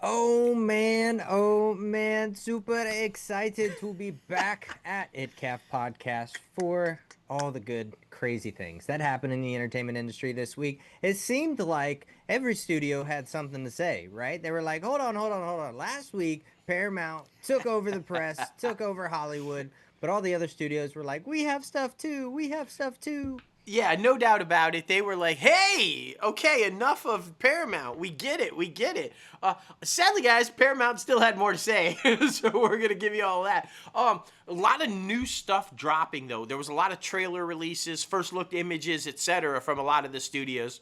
Oh man, super excited to be back at ITCAF podcast for all the good, crazy things that happened in the entertainment industry this week. It seemed like every studio had something to say, right? They were like, hold on. Last week, Paramount took over the press, took over Hollywood, but all the other studios were like, we have stuff too. Yeah, no doubt about it. They were like, "Hey, okay, enough of Paramount. We get it. We get it." Sadly, guys, Paramount still had more to say, so we're gonna give you all that. A lot of new stuff dropping though. There was a lot of trailer releases, first look images, etc., from a lot of the studios.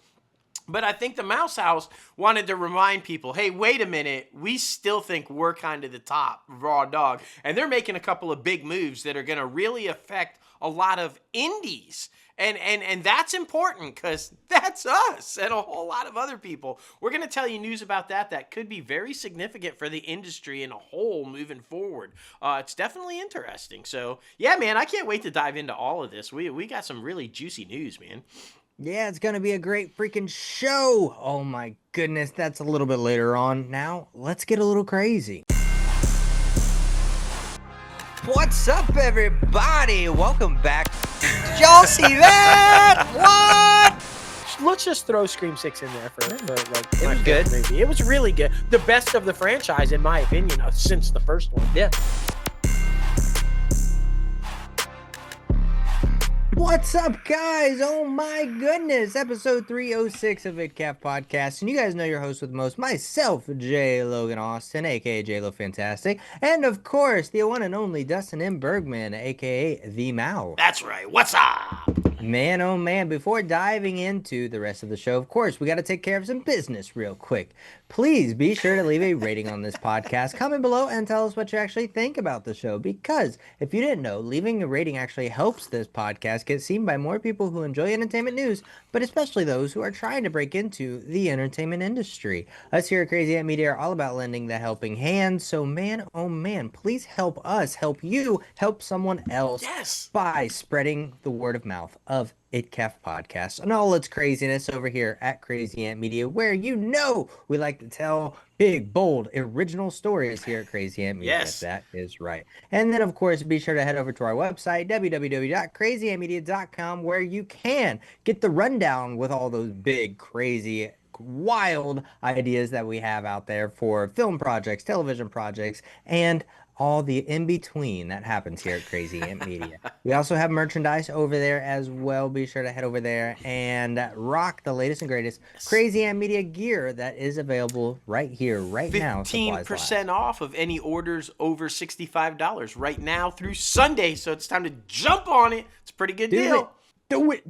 But I think the Mouse House wanted to remind people, hey, wait a minute, we still think we're kind of the top raw dog. And they're making a couple of big moves that are going to really affect a lot of indies. And that's important because that's us and a whole lot of other people. We're going to tell you news about that could be very significant for the industry in a whole moving forward. It's definitely interesting. So, yeah, man, I can't wait to dive into all of this. We got some really juicy news, man. Yeah, it's gonna be a great freaking show. Oh my goodness, that's a little bit later on. Now, let's get a little crazy. What's up, everybody? Welcome back. Did y'all see that? What? Let's just throw Scream 6 in there for like It my was favorite good. movie. It was really good. The best of the franchise, in my opinion, since the first one. Yeah. What's up, guys? Oh my goodness. Episode 306 of ITCAF Podcast. And you guys know your host with the most, myself, J. Logan Austin, aka J-Lo Fantastic. And of course, the one and only Dustin M. Bergman, aka The Mouse. That's right. What's up? Man, oh man, before diving into the rest of the show, of course, we got to take care of some business real quick. Please be sure to leave a rating on this podcast. Comment below and tell us what you actually think about the show. Because if you didn't know, leaving a rating actually helps this podcast get seen by more people who enjoy entertainment news, but especially those who are trying to break into the entertainment industry. Us here at Crazy Ant Media are all about lending the helping hand. So man, oh man, please help us, help you, help someone else. Yes. By spreading the word of mouth of ITCAF Podcast and all its craziness over here at Crazy Ant Media, where you know we like to tell big, bold, original stories here at Crazy Ant Media. Yes. That is right. And then, of course, be sure to head over to our website, www.crazyantmedia.com, where you can get the rundown with all those big, crazy, wild ideas that we have out there for film projects, television projects, and all the in-between that happens here at Crazy Ant Media. We also have merchandise over there as well. Be sure to head over there and rock the latest and greatest Crazy Ant Media gear that is available right here, right now. 15% off of any orders over $65 right now through Sunday. So it's time to jump on it. It's a pretty good deal. Do it.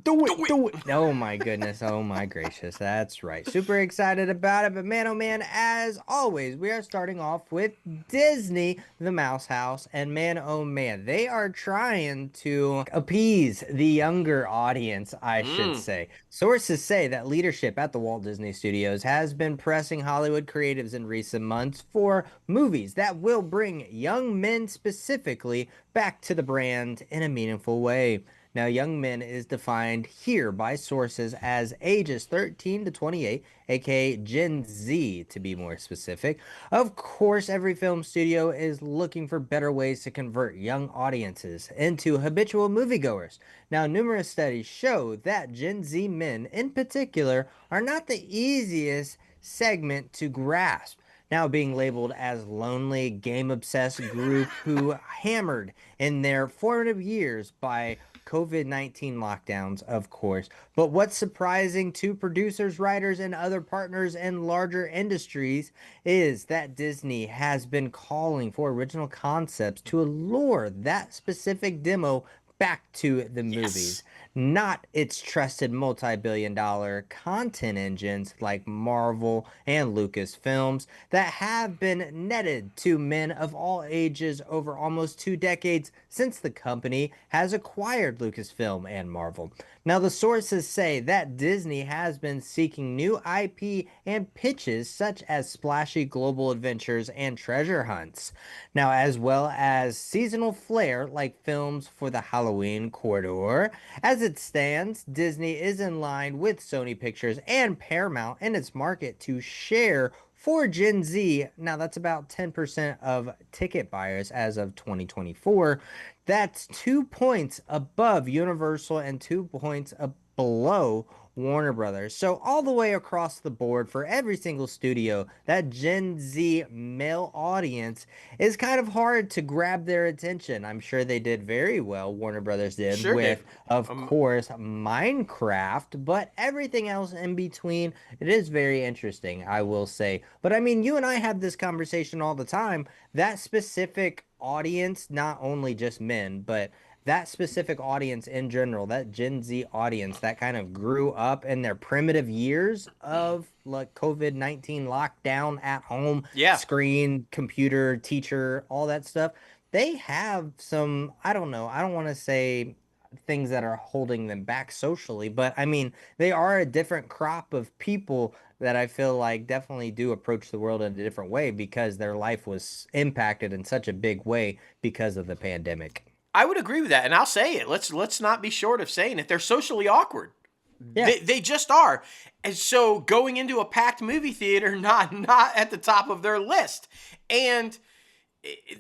Oh my goodness. Oh my gracious. That's right. Super excited about it. But man, oh man, as always, we are starting off with Disney, the Mouse House. And man, oh man, they are trying to appease the younger audience, I should say. Sources say that leadership at the Walt Disney Studios has been pressing Hollywood creatives in recent months for movies that will bring young men specifically back to the brand in a meaningful way. Now, young men is defined here by sources as ages 13 to 28, aka Gen Z to be more specific. Of course, every film studio is looking for better ways to convert young audiences into habitual moviegoers. Now, numerous studies show that Gen Z men in particular are not the easiest segment to grasp. Now being labeled as lonely, game-obsessed group who hammered in their formative years by COVID-19 lockdowns, of course. But what's surprising to producers, writers, and other partners in larger industries is that Disney has been calling for original concepts to allure that specific demo back to the movies, not its trusted multi-billion-dollar content engines like Marvel and Lucasfilms that have been netted to men of all ages over almost 2 decades since the company has acquired Lucasfilm and Marvel. Now, the sources say that Disney has been seeking new IP and pitches such as splashy global adventures and treasure hunts. Now, as well as seasonal flair like films for the Halloween corridor. As it stands, Disney is in line with Sony Pictures and Paramount in its market to share For Gen Z, now that's about 10% of ticket buyers as of 2024. That's 2 points above Universal and 2 points below Warner Brothers. So all the way across the board for every single studio, that Gen Z male audience is kind of hard to grab their attention. I'm sure they did very well, Warner Brothers did, Sure did. with, of course, Minecraft, but everything else in between, it is very interesting, I will say. But I mean, you and I have this conversation all the time. That specific audience, not only just men, but that specific audience in general, that Gen Z audience that kind of grew up in their primitive years of like COVID-19 lockdown at home, Yeah. screen, computer, teacher, all that stuff. They have some, I don't know, I don't want to say things that are holding them back socially, but I mean, they are a different crop of people that I feel like definitely do approach the world in a different way because their life was impacted in such a big way because of the pandemic. I would agree with that, and I'll say it. Let's not be short of saying it. They're socially awkward. Yeah. They just are. And so going into a packed movie theater, not at the top of their list. And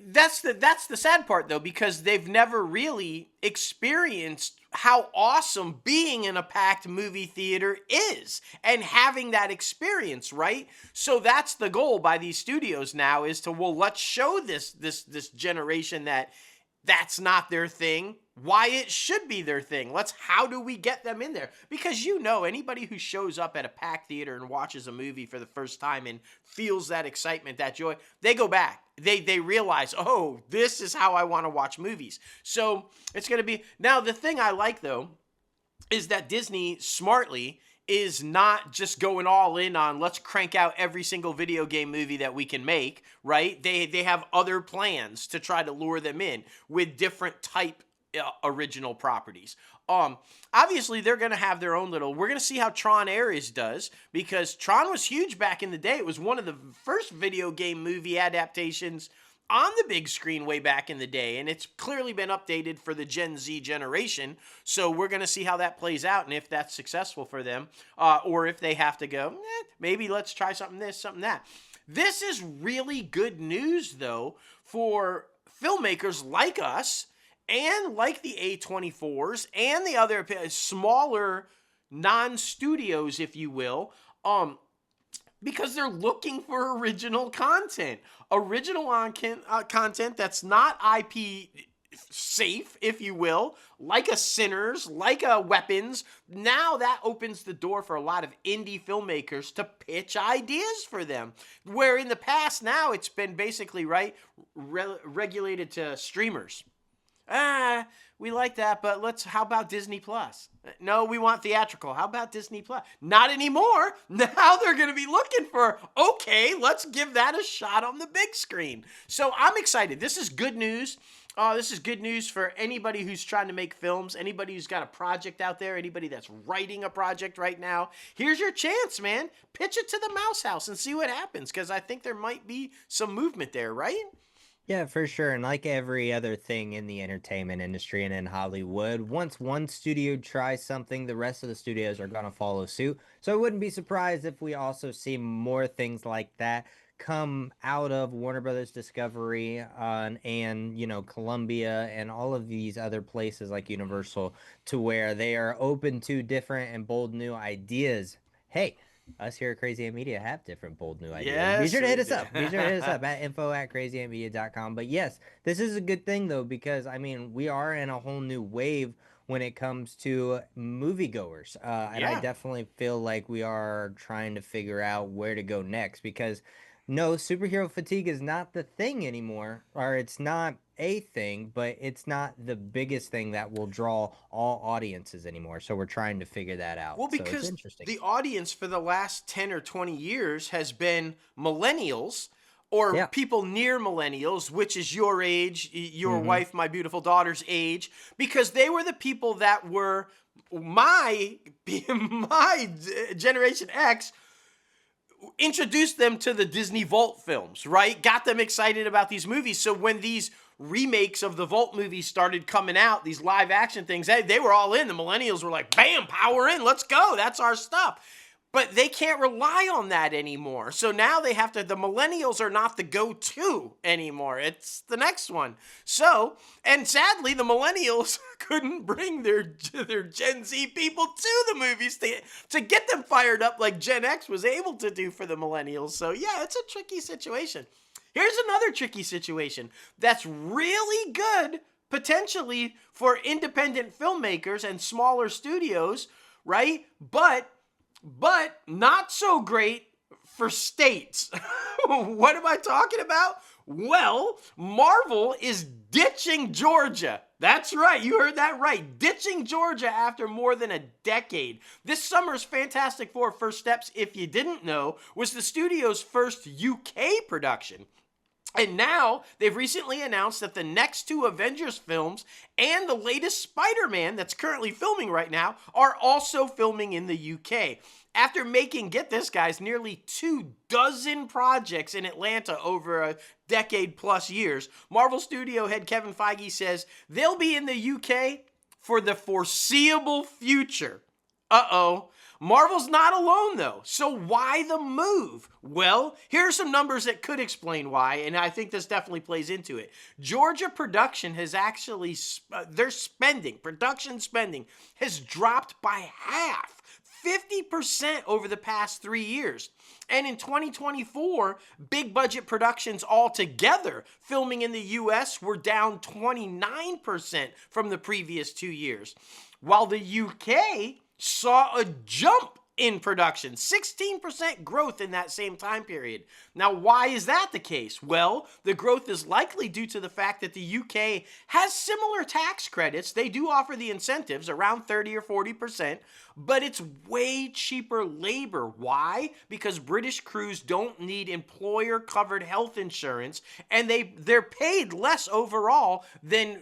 that's the sad part, though, because they've never really experienced how awesome being in a packed movie theater is and having that experience, right? So that's the goal by these studios now is to, well, let's show this generation that that's not their thing, why it should be their thing. How do we get them in there? Because anybody who shows up at a packed theater and watches a movie for the first time and feels that excitement, that joy, they go back. They realize, oh, this is how I want to watch movies. So it's going to be... Now, the thing I like, though, is that Disney smartly is not just going all in on let's crank out every single video game movie that we can make, right? They have other plans to try to lure them in with different type original properties. Obviously they're going to have their own little, we're going to see how Tron Ares does, because Tron was huge back in the day. It was one of the first video game movie adaptations on the big screen way back in the day, and it's clearly been updated for the Gen Z generation, so we're going to see how that plays out and if that's successful for them, or if they have to go, maybe let's try something this, something that. This is really good news, though, for filmmakers like us and like the A24s and the other smaller non-studios, if you will, because they're looking for original content. Original content that's not IP safe, if you will, like a Sinners, like a Weapons. Now that opens the door for a lot of indie filmmakers to pitch ideas for them. Where in the past now it's been basically, right, regulated to streamers. We like that, but how about Disney Plus? No, we want theatrical. How about Disney Plus? Not anymore. Now they're going to be looking for, okay, let's give that a shot on the big screen. So I'm excited. This is good news. This is good news for anybody who's trying to make films, anybody who's got a project out there, anybody that's writing a project right now. Here's your chance, man. Pitch it to the Mouse House and see what happens, because I think there might be some movement there, right? Yeah, for sure. And like every other thing in the entertainment industry and in Hollywood, once one studio tries something, the rest of the studios are going to follow suit. So I wouldn't be surprised if we also see more things like that come out of Warner Brothers Discovery and Columbia and all of these other places like Universal, to where they are open to different and bold new ideas. Hey, us here at Crazy Ant Media have different bold new ideas. Yes, Be sure to hit us up. Be sure to hit us up at info@crazyantmedia.com. But yes, this is a good thing, though, because, I mean, we are in a whole new wave when it comes to moviegoers. And I definitely feel like we are trying to figure out where to go next, because no, superhero fatigue is not the thing anymore, or it's not a thing, but it's not the biggest thing that will draw all audiences anymore. So we're trying to figure that out. Well, because so it's interesting. The audience for the last 10 or 20 years has been millennials or people near millennials, which is your age, your wife, my beautiful daughter's age, because they were the people that were my Generation X, introduced them to the Disney Vault films, right? Got them excited about these movies. So when these remakes of the Vault movies started coming out, these live action things, they were all in. The millennials were like, bam, power in, let's go. That's our stuff. But they can't rely on that anymore. So now they have to, the millennials are not the go-to anymore. It's the next one. So, and sadly, the millennials couldn't bring their Gen Z people to the movies to get them fired up like Gen X was able to do for the millennials. So yeah, it's a tricky situation. Here's another tricky situation that's really good potentially for independent filmmakers and smaller studios, right? But not so great for states. What am I talking about? Well, Marvel is ditching Georgia. That's right, you heard that right. Ditching Georgia after more than a decade. This summer's Fantastic Four First Steps, if you didn't know, was the studio's first UK production. And now, they've recently announced that the next 2 Avengers films and the latest Spider-Man that's currently filming right now are also filming in the UK. After making, get this guys, nearly 24 projects in Atlanta over a decade plus years, Marvel Studio head Kevin Feige says they'll be in the UK for the foreseeable future. Uh-oh. Marvel's not alone, though. So why the move? Well, here are some numbers that could explain why, and I think this definitely plays into it. Georgia production has actually, production spending has dropped by half, 50% over the past 3 years. And in 2024, big budget productions altogether filming in the US were down 29% from the previous 2 years, while the UK saw a jump in production, 16% growth in that same time period. Now, why is that the case? Well, the growth is likely due to the fact that the UK has similar tax credits. They do offer the incentives around 30 or 40%, but it's way cheaper labor. Why? Because British crews don't need employer-covered health insurance, and they're paid less overall than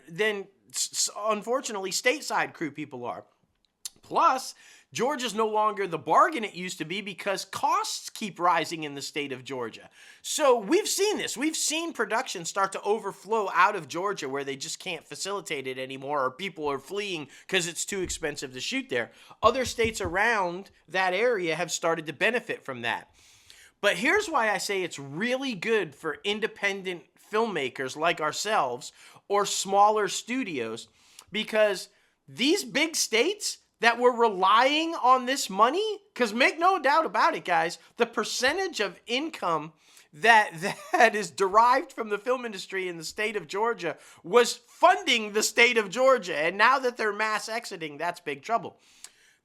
unfortunately stateside crew people are. Plus, Georgia's no longer the bargain it used to be because costs keep rising in the state of Georgia. So we've seen this. We've seen production start to overflow out of Georgia where they just can't facilitate it anymore, or people are fleeing because it's too expensive to shoot there. Other states around that area have started to benefit from that. But here's why I say it's really good for independent filmmakers like ourselves or smaller studios, because these big states that we're relying on this money, because make no doubt about it, guys, the percentage of income that is derived from the film industry in the state of Georgia was funding the state of Georgia. And now that they're mass exiting, that's big trouble.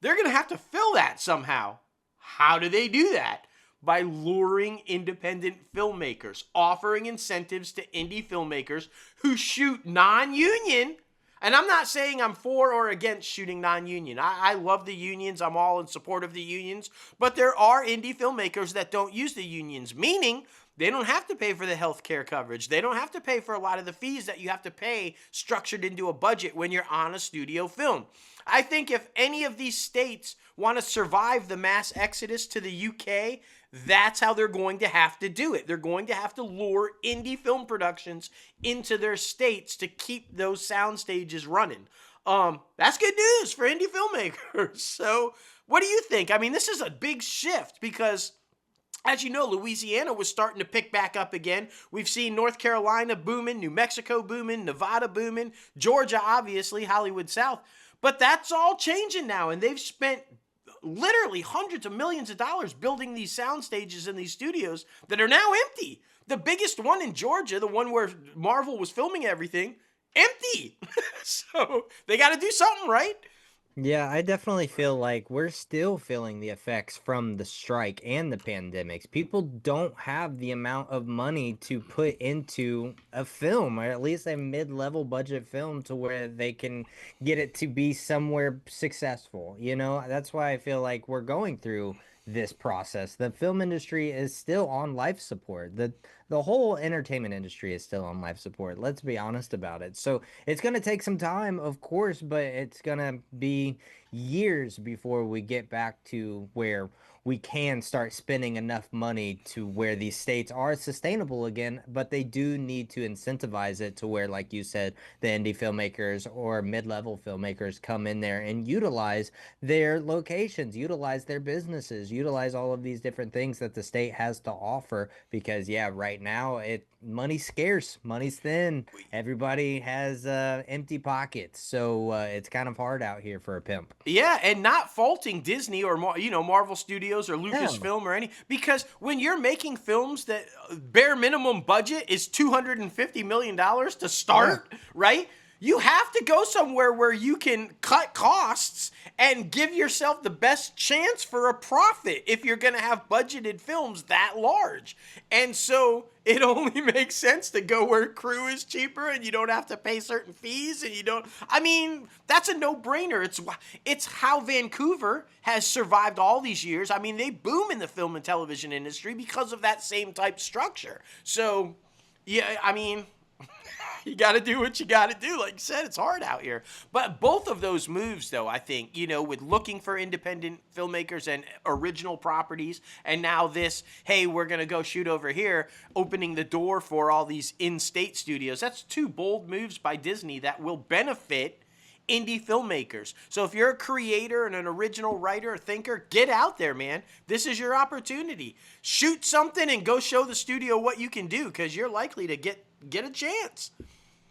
They're going to have to fill that somehow. How do they do that? By luring independent filmmakers, offering incentives to indie filmmakers who shoot non-union. And I'm not saying I'm for or against shooting non-union. I love the unions. I'm all in support of the unions. But there are indie filmmakers that don't use the unions, meaning they don't have to pay for the health care coverage. They don't have to pay for a lot of the fees that you have to pay structured into a budget when you're on a studio film. I think if any of these states want to survive the mass exodus to the UK, that's how they're going to have to do it. They're going to have to lure indie film productions into their states to keep those sound stages running. That's good news for indie filmmakers. So what do you think? I mean, this is a big shift because, as you know, Louisiana was starting to pick back up again. We've seen North Carolina booming, New Mexico booming, Nevada booming, Georgia, obviously, Hollywood South. But that's all changing now, and they've spent literally hundreds of millions of dollars building these sound stages in these studios that are now empty. The biggest one in Georgia, the one where Marvel was filming everything, empty. So they got to do something, right? Yeah, I definitely feel like we're still feeling the effects from the strike and the pandemics. People don't have the amount of money to put into a film, or at least a mid-level budget film, to where they can get it to be somewhere successful. You know, that's why I feel like we're going through this process. The film industry is still on life support. The whole entertainment industry is still on life support. Let's be honest about it. So it's going to take some time, of course, but it's going to be years before we get back to where we can start spending enough money to where these states are sustainable again, but they do need to incentivize it to where, like you said, the indie filmmakers or mid-level filmmakers come in there and utilize their locations, utilize their businesses, utilize all of these different things that the state has to offer. Because yeah, right now money's scarce, money's thin, everybody has empty pockets, so it's kind of hard out here for a pimp. Yeah, and not faulting Disney or Marvel Studios or No. Lucasfilm or any, because when you're making films that bare minimum budget is $250 million to start, right? You have to go somewhere where you can cut costs and give yourself the best chance for a profit if you're going to have budgeted films that large. And so it only makes sense to go where crew is cheaper and you don't have to pay certain fees and you don't. I mean, that's a no-brainer. It's how Vancouver has survived all these years. I mean, they boom in the film and television industry because of that same type structure. So, yeah, I mean, you got to do what you got to do. Like you said, it's hard out here. But both of those moves, though, I think, with looking for independent filmmakers and original properties, and now this, hey, we're going to go shoot over here, opening the door for all these in-state studios. That's two bold moves by Disney that will benefit indie filmmakers. So if you're a creator and an original writer or thinker, get out there, man. This is your opportunity. Shoot something and go show the studio what you can do, because you're likely to get a chance.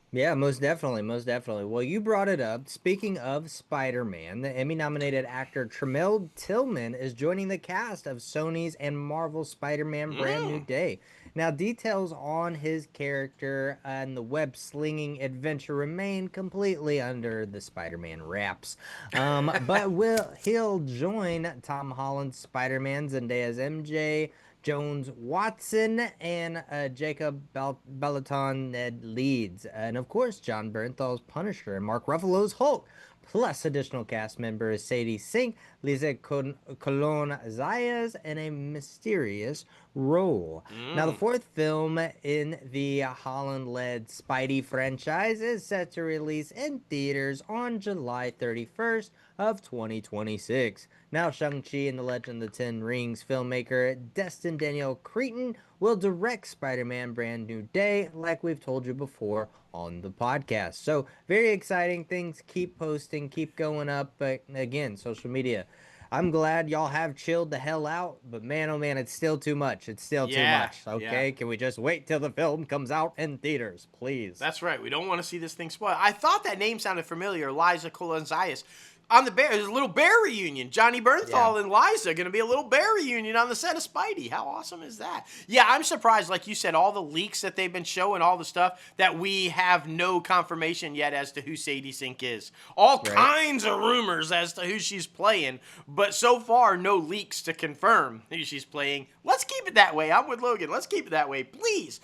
Yeah, most definitely, most definitely. Well, you brought it up. Speaking of Spider-Man, the Emmy-nominated actor Tremel Tillman is joining the cast of Sony's and Marvel's Spider-Man Brand New Day. Now, details on his character and the web-slinging adventure remain completely under the Spider-Man wraps. But he'll join Tom Holland's Spider-Man, Zendaya's MJ, Jones Watson, and Jacob Ballaton Ned Leeds, and of course John Bernthal's Punisher and Mark Ruffalo's Hulk, plus additional cast members Sadie Sink, Lisa Colon Zayas, in a mysterious role. Now, the fourth film in the Holland-led Spidey franchise is set to release in theaters on July 31st of 2026. Now, Shang-Chi and the Legend of the Ten Rings filmmaker Destin Daniel Cretton will direct Spider-Man Brand New Day, like we've told you before on the podcast. So, very exciting things. Keep posting, keep going up. But again, social media, I'm glad y'all have chilled the hell out, but man, oh man, it's still too much. It's still too much. Okay, Can we just wait till the film comes out in theaters, please? That's right. We don't want to see this thing spoiled. I thought that name sounded familiar, Liza Colon-Zayas. On the Bear, there's a little Bear reunion. Johnny Bernthal and Liza going to be a little Bear reunion on the set of Spidey. How awesome is that? Yeah, I'm surprised, like you said, all the leaks that they've been showing, all the stuff, that we have no confirmation yet as to who Sadie Sink is. All kinds of rumors as to who she's playing, but so far, no leaks to confirm who she's playing. Let's keep it that way. I'm with Logan. Let's keep it that way, please.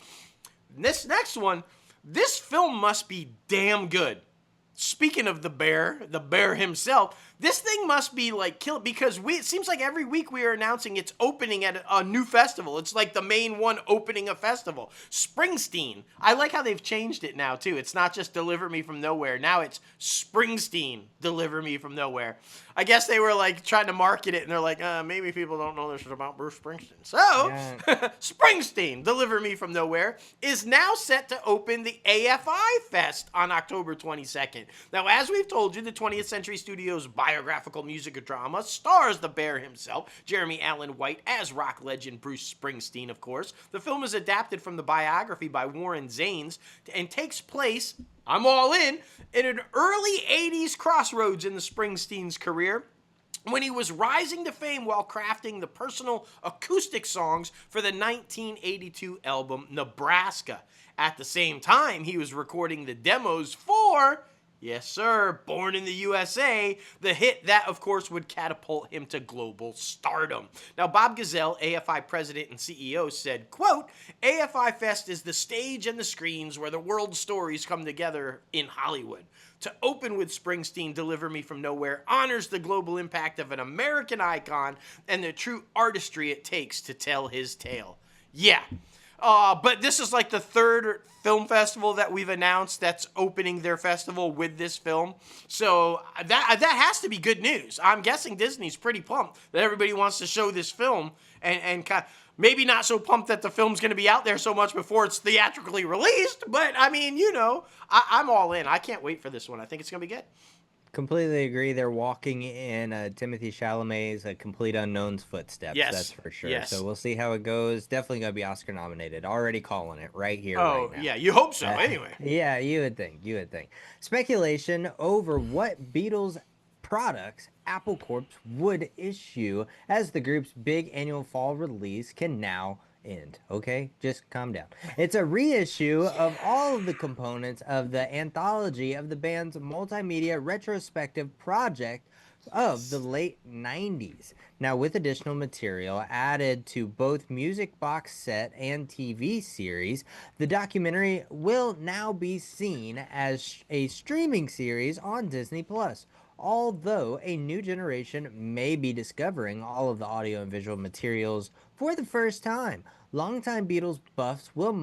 This next one, this film must be damn good. Speaking of the bear himself, this thing must be like kill, because it seems like every week we are announcing it's opening at a new festival. It's like the main one opening a festival. Springsteen. I like how they've changed it now too. It's not just Deliver Me From Nowhere. Now it's Springsteen, Deliver Me From Nowhere. I guess they were like trying to market it and they're like, maybe people don't know this is about Bruce Springsteen. So, Springsteen, Deliver Me From Nowhere, is now set to open the AFI Fest on October 22nd. Now, as we've told you, the 20th Century Studios biographical music drama stars the bear himself, Jeremy Allen White, as rock legend Bruce Springsteen, of course. The film is adapted from the biography by Warren Zanes and takes place, I'm all in an early 80s crossroads in the Springsteen's career, when he was rising to fame while crafting the personal acoustic songs for the 1982 album Nebraska. At the same time, he was recording the demos for, yes sir, Born in the USA, the hit that, of course, would catapult him to global stardom. Now, Bob Gazelle, AFI president and CEO, said, quote, AFI Fest is the stage and the screens where the world's stories come together in Hollywood. To open with Springsteen, Deliver Me From Nowhere honors the global impact of an American icon and the true artistry it takes to tell his tale. Yeah. But this is like the third film festival that we've announced that's opening their festival with this film. So that has to be good news. I'm guessing Disney's pretty pumped that everybody wants to show this film, and kind of, maybe not so pumped that the film's going to be out there so much before it's theatrically released. But I mean, I'm all in. I can't wait for this one. I think it's going to be good. Completely agree. They're walking in Timothy Chalamet's A Complete Unknown's footsteps. Yes. That's for sure. Yes. So we'll see how it goes. Definitely going to be Oscar nominated. Already calling it right here, Oh, right now. yeah. You hope so. Anyway. Yeah, you would think. Speculation over what Beatles products Apple Corp would issue as the group's big annual fall release can now end. Okay, just calm down. It's a reissue of all of the components of the anthology of the band's multimedia retrospective project of the late 90s. Now, with additional material added to both music box set and TV series, the documentary will now be seen as a streaming series on Disney Plus. Although a new generation may be discovering all of the audio and visual materials for the first time, longtime Beatles buffs will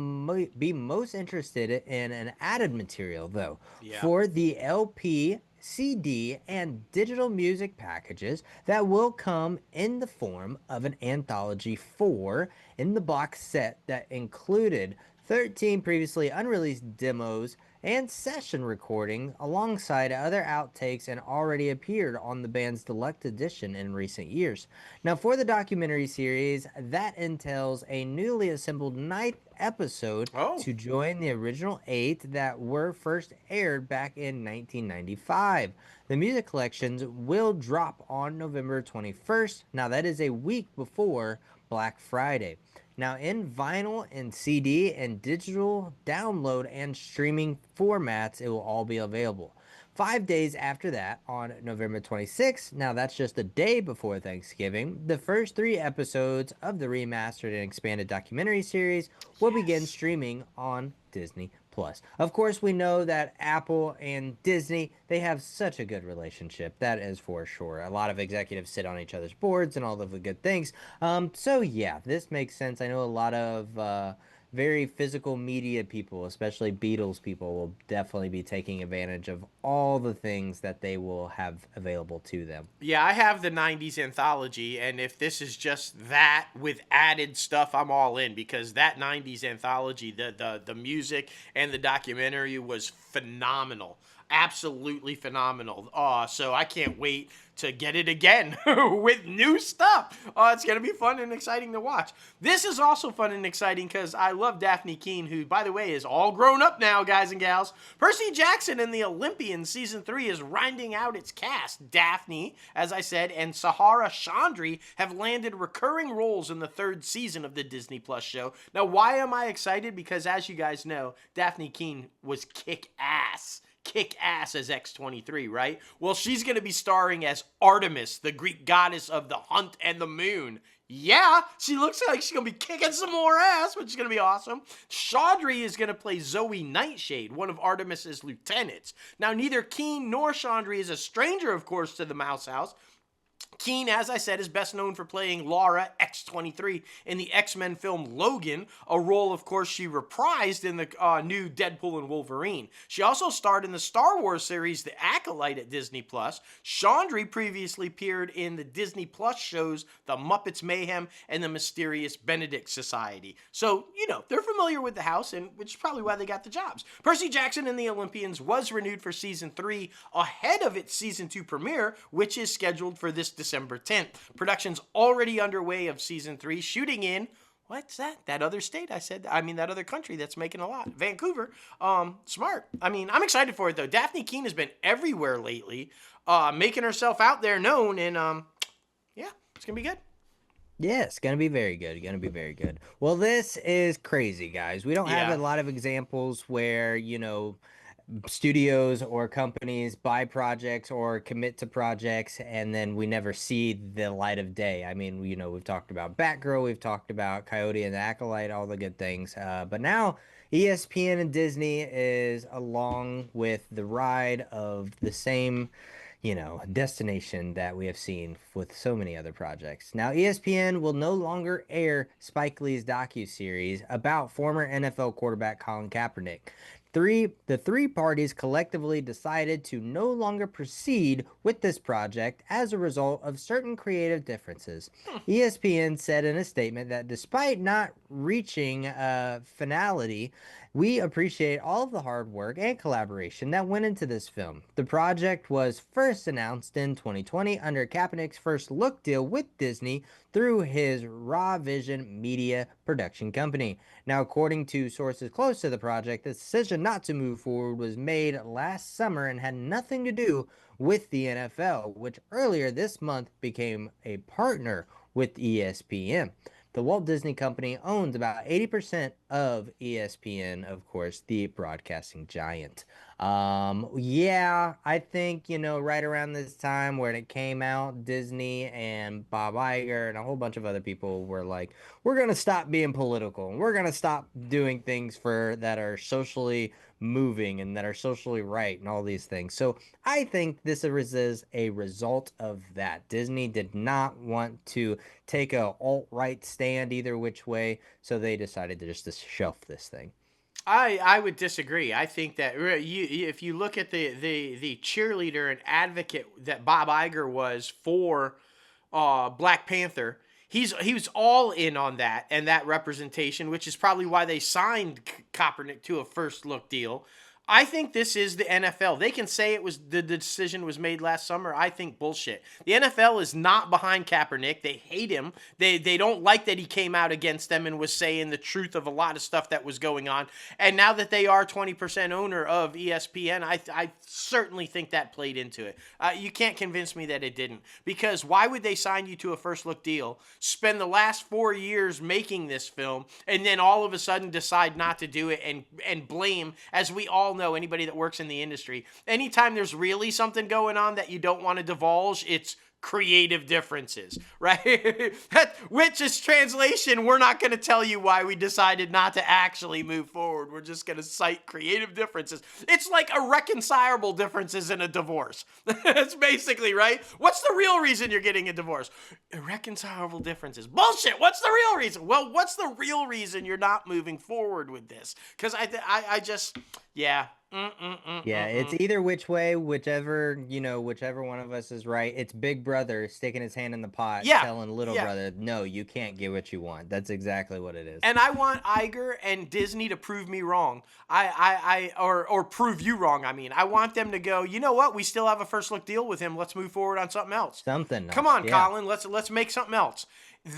be most interested in an added material, though. Yeah. For the LP, CD, and digital music packages that will come in the form of an Anthology 4 in the box set that included 13 previously unreleased demos and session recording alongside other outtakes and already appeared on the band's deluxe edition in recent years. Now, for the documentary series, that entails a newly assembled 9th episode to join the original 8 that were first aired back in 1995. The music collections will drop on November 21st. Now, that is a week before Black Friday. Now, in vinyl and CD and digital download and streaming formats, it will all be available. 5 days after that, on November 26th, now that's just a day before Thanksgiving, the first 3 episodes of the remastered and expanded documentary series will begin streaming on Disney Plus. Of course, we know that Apple and Disney, they have such a good relationship. That is for sure. A lot of executives sit on each other's boards and all of the good things. So yeah, this makes sense. I know a lot of very physical media people, especially Beatles people, will definitely be taking advantage of all the things that they will have available to them. Yeah, I have the 90s anthology, and if this is just that with added stuff, I'm all in, because that 90s anthology, the music and the documentary was phenomenal. Absolutely phenomenal. So I can't wait to get it again with new stuff. It's going to be fun and exciting to watch. This is also fun and exciting because I love Daphne Keane, who, by the way, is all grown up now, guys and gals. Percy Jackson and the Olympians Season 3 is rounding out its cast. Daphne, as I said, and Sahara Chandri have landed recurring roles in the 3rd season of the Disney Plus show. Now, why am I excited? Because, as you guys know, Daphne Keane was kick-ass as X-23, right? Well, she's going to be starring as Artemis, the Greek goddess of the hunt and the moon. Yeah, she looks like she's going to be kicking some more ass, which is going to be awesome. Chaudhry is going to play Zoe Nightshade, one of Artemis's lieutenants. Now, neither Keane nor Chaudhry is a stranger, of course, to the Mouse House. Keane, as I said, is best known for playing Laura X-23 in the X-Men film Logan, a role, of course, she reprised in the new Deadpool and Wolverine. She also starred in the Star Wars series The Acolyte at Disney+. Chaudhry previously appeared in the Disney Plus shows The Muppets Mayhem and The Mysterious Benedict Society. So, they're familiar with the house, and which is probably why they got the jobs. Percy Jackson and the Olympians was renewed for Season 3 ahead of its Season 2 premiere, which is scheduled for this December 10th. Production's already underway of Season 3, shooting in, what's that? That other state that other country that's making a lot. Vancouver. Smart. I'm excited for it, though. Daphne Keane has been everywhere lately, making herself out there known, and, yeah, it's going to be good. Yeah, it's going to be very good. Well, this is crazy, guys. We don't have a lot of examples where, studios or companies buy projects or commit to projects and then we never see the light of day. I mean, we've talked about Batgirl, we've talked about Coyote and the Acolyte, all the good things. But now ESPN and Disney is along with the ride of the same, destination that we have seen with so many other projects. Now, ESPN will no longer air Spike Lee's docuseries about former NFL quarterback Colin Kaepernick. The three parties collectively decided to no longer proceed with this project as a result of certain creative differences. ESPN said in a statement that despite not reaching finality, we appreciate all of the hard work and collaboration that went into this film. The project was first announced in 2020 under Kaepernick's first look deal with Disney through his Raw Vision Media production company. Now, according to sources close to the project, the decision not to move forward was made last summer and had nothing to do with the NFL, which earlier this month became a partner with ESPN. The Walt Disney Company owns about 80% of ESPN, of course, the broadcasting giant. Yeah, I think, right around this time when it came out, Disney and Bob Iger and a whole bunch of other people were like, we're going to stop being political and we're going to stop doing things that are socially moving and that are socially right and all these things. So I think this is a result of that. Disney did not want to take a alt-right stand either which way, so they decided to just shelf this thing. I would disagree. I think that if you look at the cheerleader and advocate that Bob Iger was for Black Panther, he was all in on that and that representation, which is probably why they signed Kaepernick to a first look deal. I think this is the NFL. They can say the decision was made last summer. I think bullshit. The NFL is not behind Kaepernick. They hate him. They don't like that he came out against them and was saying the truth of a lot of stuff that was going on. And now that they are 20% owner of ESPN, I certainly think that played into it. You can't convince me that it didn't. Because why would they sign you to a first look deal, spend the last 4 years making this film, and then all of a sudden decide not to do it and blame, as we all know, anybody that works in the industry, anytime there's really something going on that you don't want to divulge, it's creative differences, right? Which is translation, we're not going to tell you why we decided not to actually move forward. We're just going to cite creative differences. It's like irreconcilable differences in a divorce. That's basically, right? What's the real reason you're getting a divorce? Irreconcilable differences. Bullshit. What's the real reason? Well, what's the real reason you're not moving forward with this? Because I just, yeah. It's either which way, whichever one of us is right. It's Big Brother sticking his hand in the pot, telling little brother, no, you can't get what you want. That's exactly what it is. And I want Iger and Disney to prove me wrong. Or prove you wrong. I mean, I want them to go, you know what? We still have a first look deal with him. Let's move forward on something else. Come on, Colin. Let's make something else.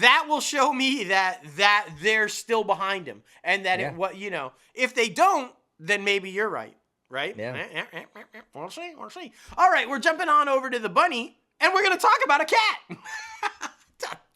That will show me that they're still behind him, and that if they don't, then maybe you're right. Right? Yeah. We'll see. All right, we're jumping on over to the bunny, and we're going to talk about a cat.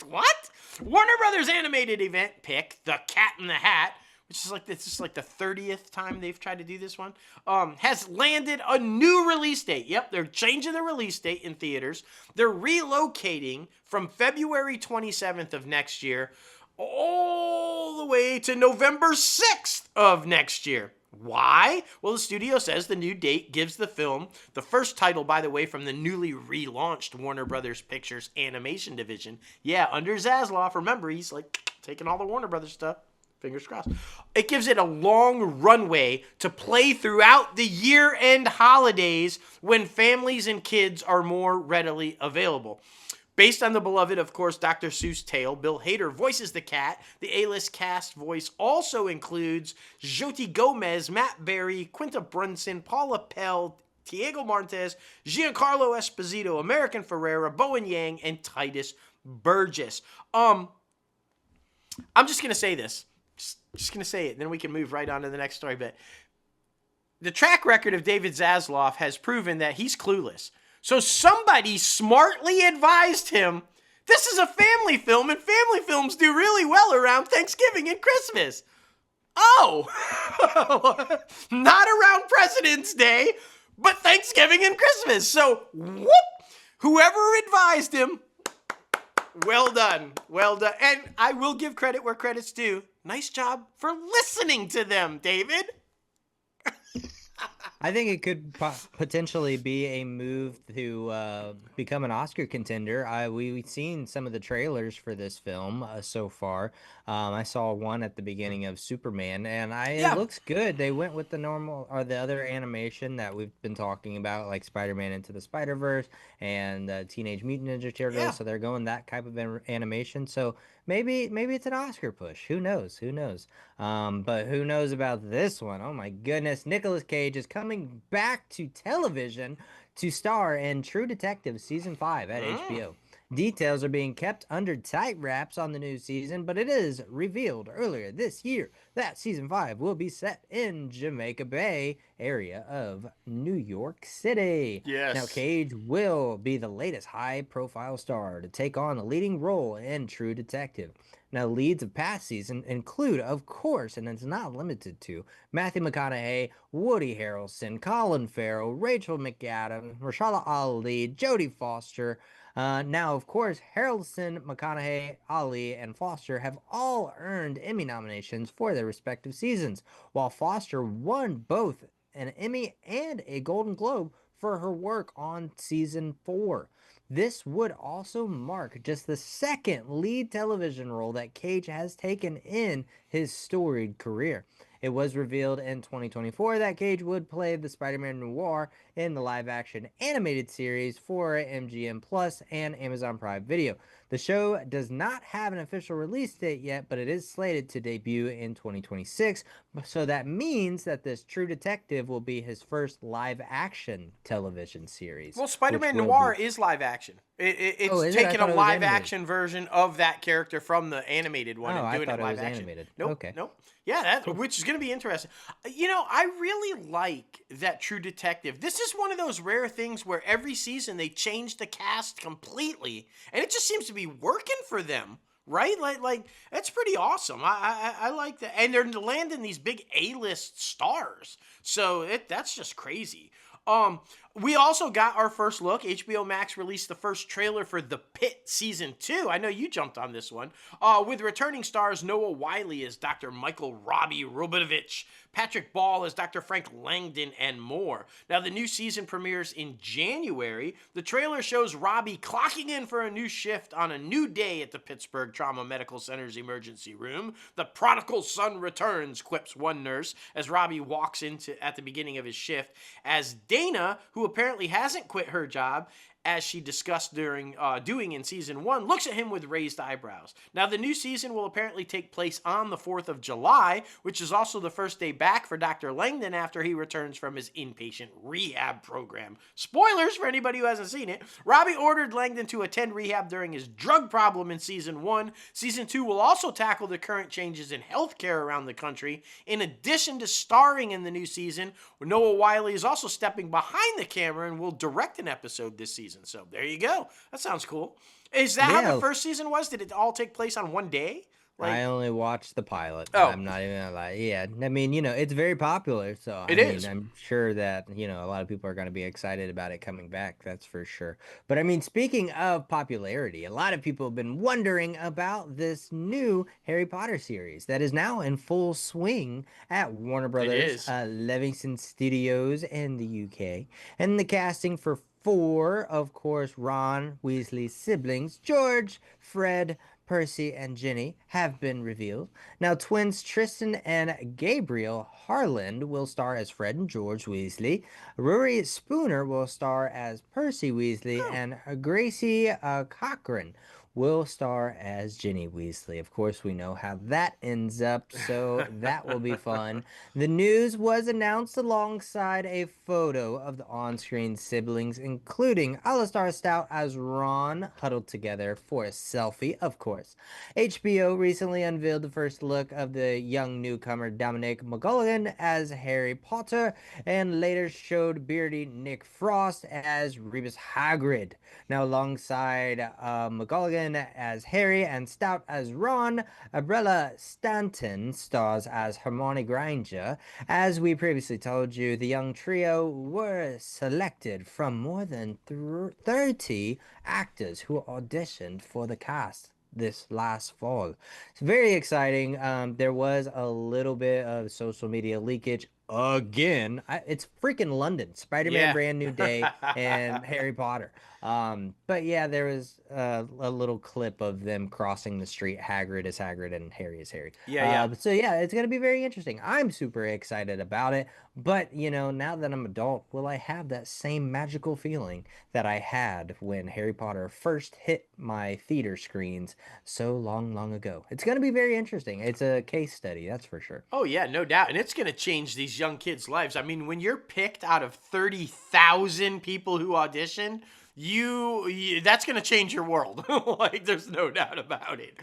What? Warner Brothers animated event pick, The Cat in the Hat, which is like the 30th time they've tried to do this one, has landed a new release date. Yep, they're changing the release date in theaters. They're relocating from February 27th of next year all the way to November 6th of next year. Why? Well, the studio says the new date gives the film, the first title, by the way, from the newly relaunched Warner Brothers Pictures animation division. Yeah, under Zaslav. Remember, he's like taking all the Warner Brothers stuff. Fingers crossed. It gives it a long runway to play throughout the year-end holidays when families and kids are more readily available. Based on the beloved, of course, Dr. Seuss tale, Bill Hader voices the cat. The A-list cast voice also includes Jyoti Gomez, Matt Berry, Quinta Brunson, Paula Pell, Diego Martinez, Giancarlo Esposito, American Ferrera, Bowen Yang, and Titus Burgess. I'm just going to say this. Just going to say it, then we can move right on to the next story. But the track record of David Zaslav has proven that he's clueless. So somebody smartly advised him, this is a family film, and family films do really well around Thanksgiving and Christmas. Oh, not around President's Day, but Thanksgiving and Christmas. So, whoop, whoever advised him, well done. And I will give credit where credit's due. Nice job for listening to them, David. I think it could potentially be a move to become an Oscar contender. We've seen some of the trailers for this film so far. I saw one at the beginning of Superman, and it Yeah. looks good. They went with the normal or the other animation that we've been talking about, like Spider-Man Into the Spider-Verse and Teenage Mutant Ninja Yeah. Turtles. So they're going that type of animation. So maybe it's an Oscar push. Who knows? Who knows? But who knows about this one? Oh my goodness. Nicolas Cage is coming back to television to star in True Detective Season 5 at Mm. HBO. Details are being kept under tight wraps on the new season, but it is revealed earlier this year that Season 5 will be set in Jamaica Bay area of New York City. Now, Yes. Cage will be the latest high-profile star to take on a leading role in True Detective. Now, leads of past season include, of course, and it's not limited to, Matthew McConaughey, Woody Harrelson, Colin Farrell, Rachel McAdams, Rashala Ali, Jodie Foster. Now, of course, Harrelson, McConaughey, Ali, and Foster have all earned Emmy nominations for their respective seasons, while Foster won both an Emmy and a Golden Globe for her work on season 4. This would also mark just the second lead television role that Cage has taken in his storied career. It was revealed in 2024 that Cage would play the Spider-Man noir in the live-action animated series for MGM Plus and Amazon Prime Video. The show does not have an official release date yet, but it is slated to debut in 2026. So that means that this True Detective will be his first live-action television series, Well, which Spider-Man will Noir be. is live action. Oh, It's is it? I taking a thought it was live animated. action version of that character from the animated one Oh, and I doing it thought it live was action. animated. Nope, Okay, nope. Yeah, cool. which is going to be interesting. I really like that True Detective. This is one of those rare things where every season they change the cast completely, and it just seems to be working for them. Right, like that's pretty awesome. I like that, and they're landing these big A-list stars, so that's just crazy. Um, we also got our first look. HBO Max released the first trailer for The Pit Season 2. I know you jumped on this one. With returning stars Noah Wyle as Dr. Michael Robbie Robinovich, Patrick Ball as Dr. Frank Langdon, and more. Now, the new season premieres in January. The trailer shows Robbie clocking in for a new shift on a new day at the Pittsburgh Trauma Medical Center's emergency room. The prodigal son returns, quips one nurse, as Robbie walks into at the beginning of his shift, as Dana, who apparently hasn't quit her job, as she discussed during doing in season 1, looks at him with raised eyebrows. Now, the new season will apparently take place on the 4th of July, which is also the first day back for Dr. Langdon after he returns from his inpatient rehab program. Spoilers for anybody who hasn't seen it. Robbie ordered Langdon to attend rehab during his drug problem in season 1. Season 2 will also tackle the current changes in healthcare around the country. In addition to starring in the new season, Noah Wyle is also stepping behind the camera and will direct an episode this season. So there you go. That sounds cool. Is that how the Yeah, first season was? Did it all take place on one day? I Like, only watched the pilot. oh, I'm not even gonna lie. Yeah, I mean, it's very popular, so it I mean, is. I'm sure that, a lot of people are gonna be excited about it coming back, that's for sure. But I mean, speaking of popularity, a lot of people have been wondering about this new Harry Potter series that is now in full swing at Warner It Brothers, is. Livingston Studios in the UK. And the casting for four, of course, Ron Weasley's siblings, George, Fred, Percy, and Ginny have been revealed. Now, twins Tristan and Gabriel Harland will star as Fred and George Weasley. Rory Spooner will star as Percy Weasley, Oh. and Gracie Cochran will star as Ginny Weasley. Of course, we know how that ends up, so that will be fun. The news was announced alongside a photo of the on-screen siblings, including Alistar Stout as Ron, huddled together for a selfie, of course. HBO recently unveiled the first look of the young newcomer Dominic McGulligan as Harry Potter, and later showed beardy Nick Frost as Rebus Hagrid. Now, alongside McGulligan as Harry and Stout as Ron, Abrella Stanton stars as Hermione Granger. As we previously told you, the young trio were selected from more than 30 actors who auditioned for the cast this last fall. It's very exciting. There was a little bit of social media leakage again. It's freaking London. Spider-Man Yeah. Brand New Day and Harry Potter. But yeah, there was a little clip of them crossing the street. Hagrid is Hagrid and Harry is Harry. Yeah. So yeah, it's gonna be very interesting. I'm super excited about it. But now that I'm adult, will I have that same magical feeling that I had when Harry Potter first hit my theater screens so long, long ago? It's gonna be very interesting. It's a case study, that's for sure. Oh yeah, no doubt. And it's going to change these young kids' lives. I mean, when you're picked out of 30,000 people who audition, that's going to change your world. Like there's no doubt about it.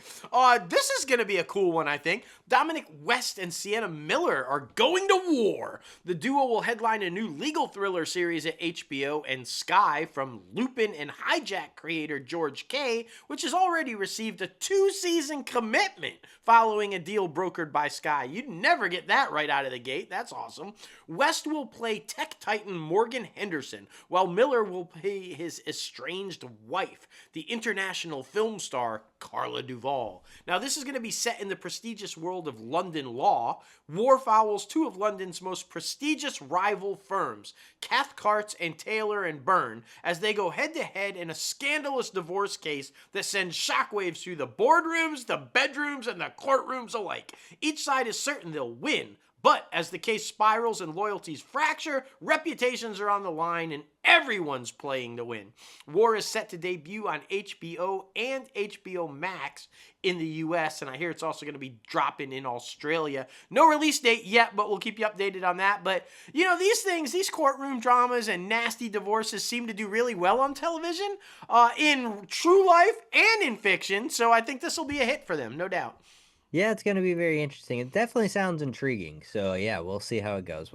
This is going to be a cool one, I think. Dominic West and Sienna Miller are going to war. The duo will headline a new legal thriller series at HBO and Sky from Lupin and Hijack creator George Kay, which has already received a 2-season commitment following a deal brokered by Sky. You'd never get that right out of the gate. That's awesome. West will play tech titan Morgan Henderson, while Miller will play his estranged wife, the international film star Carla Duvall. Now, this is going to be set in the prestigious world of London law. War follows two of London's most prestigious rival firms, Cathcart and Taylor and Byrne, as they go head-to-head in a scandalous divorce case that sends shockwaves through the boardrooms, the bedrooms, and the courtrooms alike. Each side is certain they'll win, but as the case spirals and loyalties fracture, reputations are on the line and everyone's playing to win. War is set to debut on HBO and HBO Max in the US, and I hear it's also going to be dropping in Australia. No release date yet, but we'll keep you updated on that. But, these things, these courtroom dramas and nasty divorces seem to do really well on television, in true life and in fiction, so I think this will be a hit for them, no doubt. Yeah, it's going to be very interesting. It definitely sounds intriguing. So, yeah, we'll see how it goes.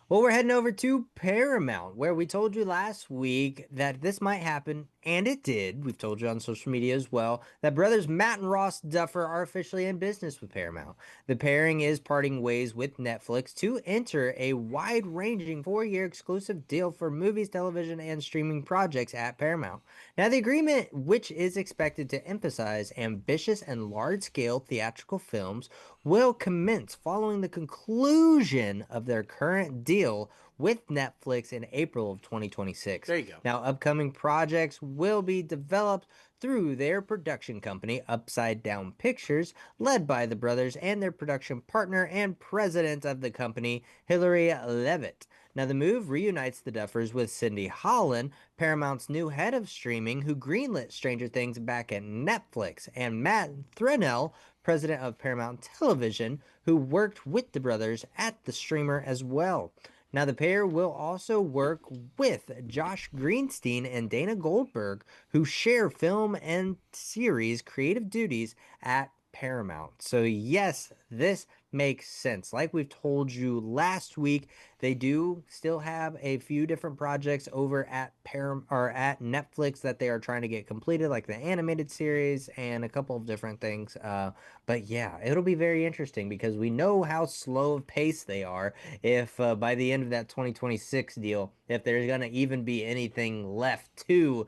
Well, we're heading over to Paramount, where we told you last week that this might happen, and it did. We've told you on social media as well that brothers Matt and Ross Duffer are officially in business with Paramount. The pairing is parting ways with Netflix to enter a wide-ranging 4-year exclusive deal for movies, television, and streaming projects at Paramount. Now, the agreement, which is expected to emphasize ambitious and large-scale theatrical films, will commence following the conclusion of their current deal with Netflix in April of 2026. There you go. Now, upcoming projects will be developed through their production company, Upside Down Pictures, led by the brothers and their production partner and president of the company, Hilary Levitt. Now, the move reunites the Duffers with Cindy Holland, Paramount's new head of streaming, who greenlit Stranger Things back at Netflix, and Matt Threnell, president of Paramount Television, who worked with the brothers at the streamer as well. Now, the pair will also work with Josh Greenstein and Dana Goldberg, who share film and series creative duties at Paramount. So yes, this makes sense. Like we've told you last week, they do still have a few different projects over at at Netflix that they are trying to get completed, like the animated series and a couple of different things. But yeah, it'll be very interesting because we know how slow of pace they are. If by the end of that 2026 deal, if there's gonna even be anything left to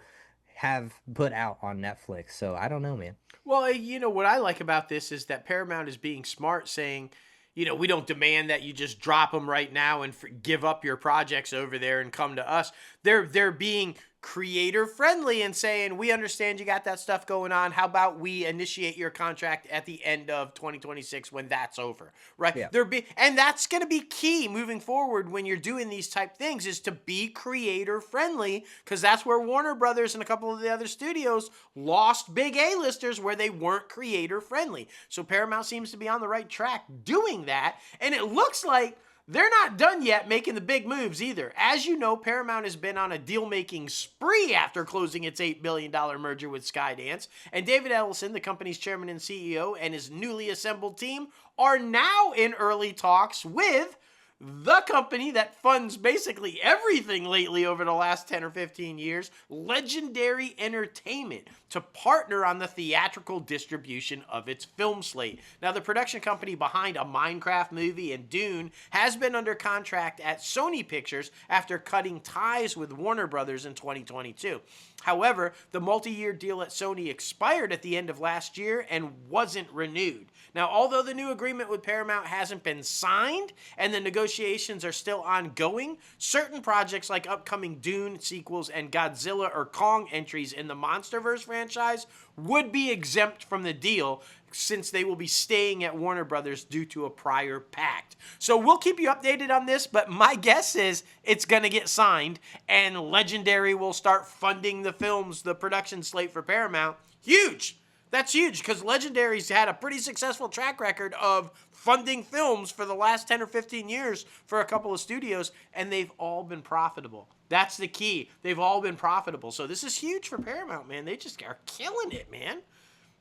have put out on Netflix. So I don't know, man. Well, what I like about this is that Paramount is being smart, saying, we don't demand that you just drop them right now and give up your projects over there and come to us. They're being creator friendly and saying, we understand you got that stuff going on. How about we initiate your contract at the end of 2026 when that's over, right? Yeah. And that's going to be key moving forward when you're doing these type things, is to be creator friendly, because that's where Warner Brothers and a couple of the other studios lost big A-listers, where they weren't creator friendly. So Paramount seems to be on the right track doing that, and it looks like they're not done yet making the big moves either. As you know, Paramount has been on a deal-making spree after closing its $8 billion merger with Skydance, and David Ellison, the company's chairman and CEO, and his newly assembled team are now in early talks with the company that funds basically everything lately over the last 10 or 15 years, Legendary Entertainment, to partner on the theatrical distribution of its film slate. Now, the production company behind a Minecraft movie and Dune has been under contract at Sony Pictures after cutting ties with Warner Brothers in 2022. However, the multi-year deal at Sony expired at the end of last year and wasn't renewed. Now, although the new agreement with Paramount hasn't been signed and the negotiations negotiations are still ongoing, certain projects like upcoming Dune sequels and Godzilla or Kong entries in the MonsterVerse franchise would be exempt from the deal, since they will be staying at Warner Brothers due to a prior pact. So we'll keep you updated on this, but my guess is it's going to get signed, and Legendary will start funding the films, the production slate for Paramount. Huge! That's huge, because Legendary's had a pretty successful track record of funding films for the last 10 or 15 years for a couple of studios, and they've all been profitable. That's the key. They've all been profitable. So this is huge for Paramount, man. They just are killing it, man.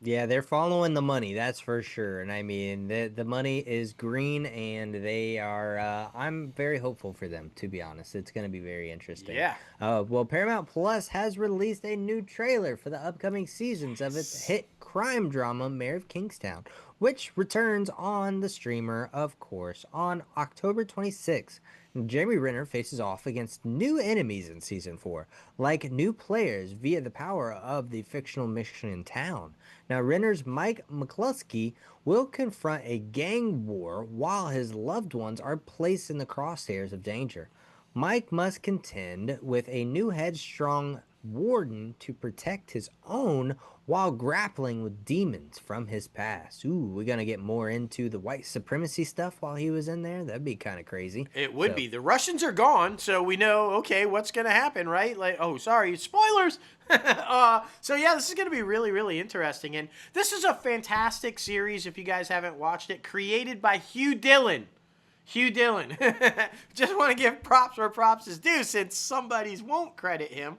Yeah, they're following the money, that's for sure. And I mean, the money is green, and they are, I'm very hopeful for them, to be honest. It's going to be very interesting. Yeah. Well, Paramount Plus has released a new trailer for the upcoming seasons of its hit crime drama, Mayor of Kingstown, which returns on the streamer, of course, on October 26th. Jeremy Renner faces off against new enemies in Season 4, like new players via the power of the fictional mission in town. Now, Renner's Mike McCluskey will confront a gang war while his loved ones are placed in the crosshairs of danger. Mike must contend with a new headstrong warden to protect his own while grappling with demons from his past. Ooh, we're going to get more into the white supremacy stuff while he was in there. That'd be kind of crazy. It would be. The Russians are gone, so we know, okay, what's going to happen, right? Like, oh, sorry, spoilers. So yeah, this is going to be really, really interesting. And this is a fantastic series, if you guys haven't watched it, created by Hugh Dillon. Hugh Dillon. Just want to give props where props is due, since somebody's won't credit him.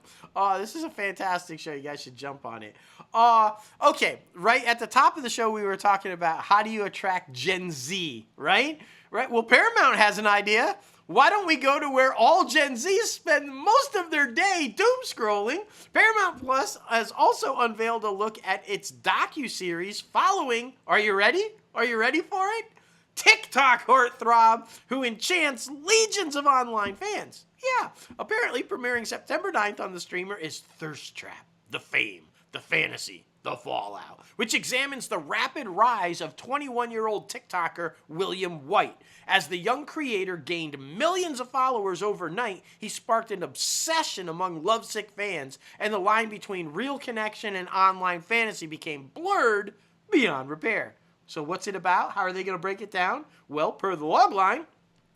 This is a fantastic show. You guys should jump on it. Okay, right at the top of the show, we were talking about how do you attract Gen Z, right? Right. Well, Paramount has an idea. Why don't we go to where all Gen Zs spend most of their day doom scrolling? Paramount Plus has also unveiled a look at its docuseries following, are you ready? Are you ready for it? TikTok heartthrob who enchants legions of online fans. Yeah, apparently premiering September 9th on the streamer is Thirst Trap, the fame, the fantasy, the fallout, which examines the rapid rise of 21-year-old TikToker William White. As the young creator gained millions of followers overnight, he sparked an obsession among lovesick fans, and the line between real connection and online fantasy became blurred beyond repair. So what's it about? How are they going to break it down? Well, per the logline,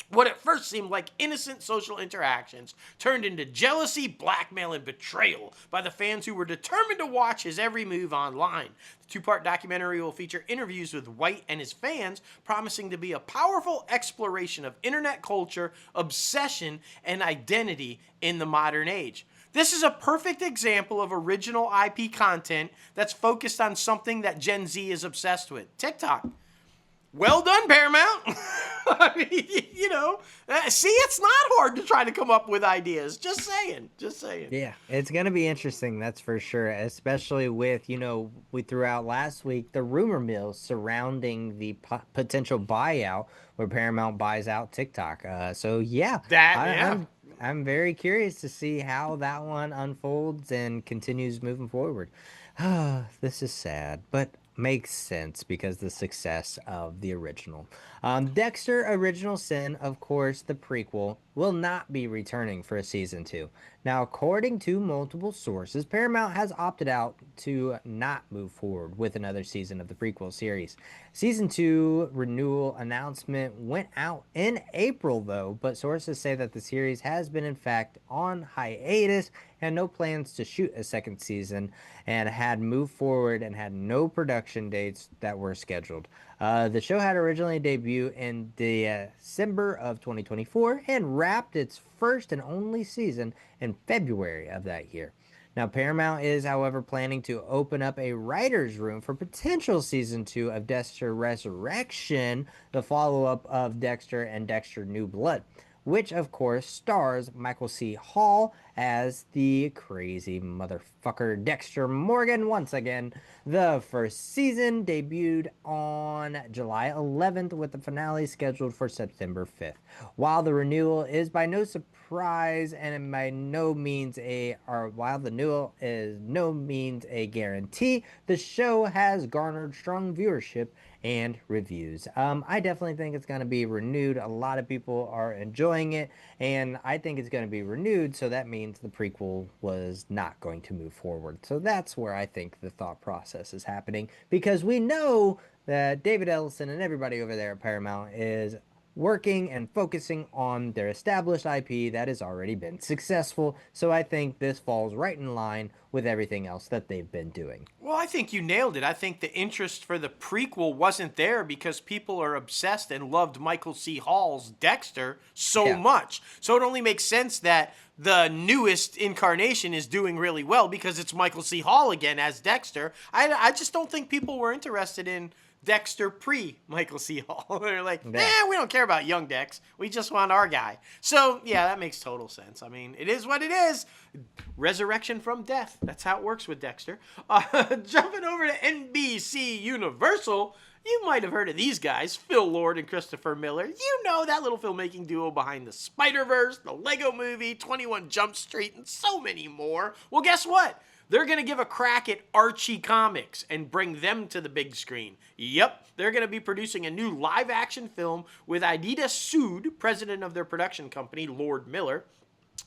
what at first seemed like innocent social interactions turned into jealousy, blackmail, and betrayal by the fans who were determined to watch his every move online. The two-part documentary will feature interviews with White and his fans, promising to be a powerful exploration of internet culture, obsession, and identity in the modern age. This is a perfect example of original IP content that's focused on something that Gen Z is obsessed with. TikTok. Well done, Paramount. I mean, you know, see, it's not hard to try to come up with ideas. Just saying. Just saying. Yeah, it's going to be interesting, that's for sure, especially with, you know, we threw out last week the rumor mill surrounding the potential buyout where Paramount buys out TikTok. So, yeah. I'm very curious to see how that one unfolds and continues moving forward. This is sad, but makes sense because the success of the original. Dexter Original Sin, of course, the prequel, will not be returning for a season 2. Now, according to multiple sources, Paramount has opted out to not move forward with another season of the prequel series. Season 2 renewal announcement went out in April, though, but sources say that the series has been, in fact, on hiatus and no plans to shoot a second season, and had moved forward and had no production dates that were scheduled. The show had originally debuted in December of 2024 and wrapped its first and only season in February of that year. Now, Paramount is, however, planning to open up a writer's room for potential season 2 of Dexter Resurrection, the follow-up of Dexter and Dexter New Blood, which, of course, stars Michael C. Hall as the crazy motherfucker Dexter Morgan once again. The first season debuted on July 11th with the finale scheduled for September 5th. While the renewal is by no surprise and by no means while the renewal is no means a guarantee, the show has garnered strong viewership and reviews. I definitely think it's going to be renewed. A lot of people are enjoying it, and I think it's going to be renewed, so that means the prequel was not going to move forward. So that's where I think the thought process is happening, because we know that David Ellison and everybody over there at Paramount is working and focusing on their established IP that has already been successful. So I think this falls right in line with everything else that they've been doing. Well, I think you nailed it. I think the interest for the prequel wasn't there because people are obsessed and loved Michael C. Hall's Dexter so much. So it only makes sense that the newest incarnation is doing really well because it's Michael C. Hall again as Dexter. I just don't think people were interested in Dexter pre-Michael C. Hall. They're like, we don't care about young Dex. We just want our guy. So, yeah, that makes total sense. I mean, it is what it is. Resurrection from death. That's how it works with Dexter. Jumping over to NBC Universal, you might have heard of these guys, Phil Lord and Christopher Miller. You know that little filmmaking duo behind the Spider-Verse, the Lego Movie, 21 Jump Street, and so many more. Well, guess what? They're going to give a crack at Archie Comics and bring them to the big screen. Yep, they're going to be producing a new live-action film with Adida Sood, president of their production company, Lord Miller,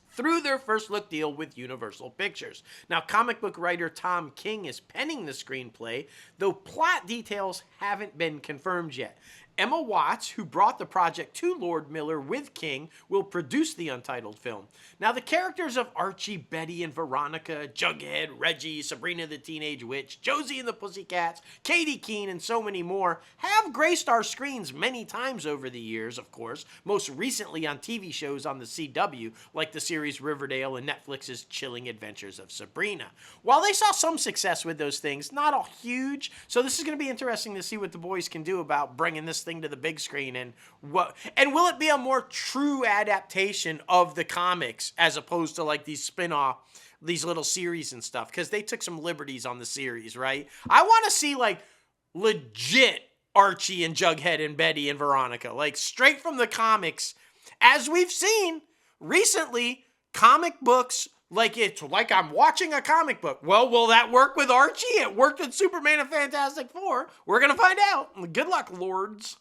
through their first look deal with Universal Pictures. Now, comic book writer Tom King is penning the screenplay, though plot details haven't been confirmed yet. Emma Watts, who brought the project to Lord Miller with King, will produce the untitled film. Now, the characters of Archie, Betty, and Veronica, Jughead, Reggie, Sabrina the Teenage Witch, Josie and the Pussycats, Katie Keene, and so many more have graced our screens many times over the years, of course, most recently on TV shows on the CW, like the series Riverdale and Netflix's Chilling Adventures of Sabrina. While they saw some success with those things, not all huge, so this is going to be interesting to see what the boys can do about bringing this thing to the big screen, and will it be a more true adaptation of the comics as opposed to like these spin-off, these little series and stuff, because they took some liberties on the series, right? I want to see like legit Archie and Jughead and Betty and Veronica, like straight from the comics, as we've seen recently. Comic books, like it's like I'm watching a comic book. Well, will that work with Archie? It worked with Superman and Fantastic Four. We're going to find out. Good luck, Lords.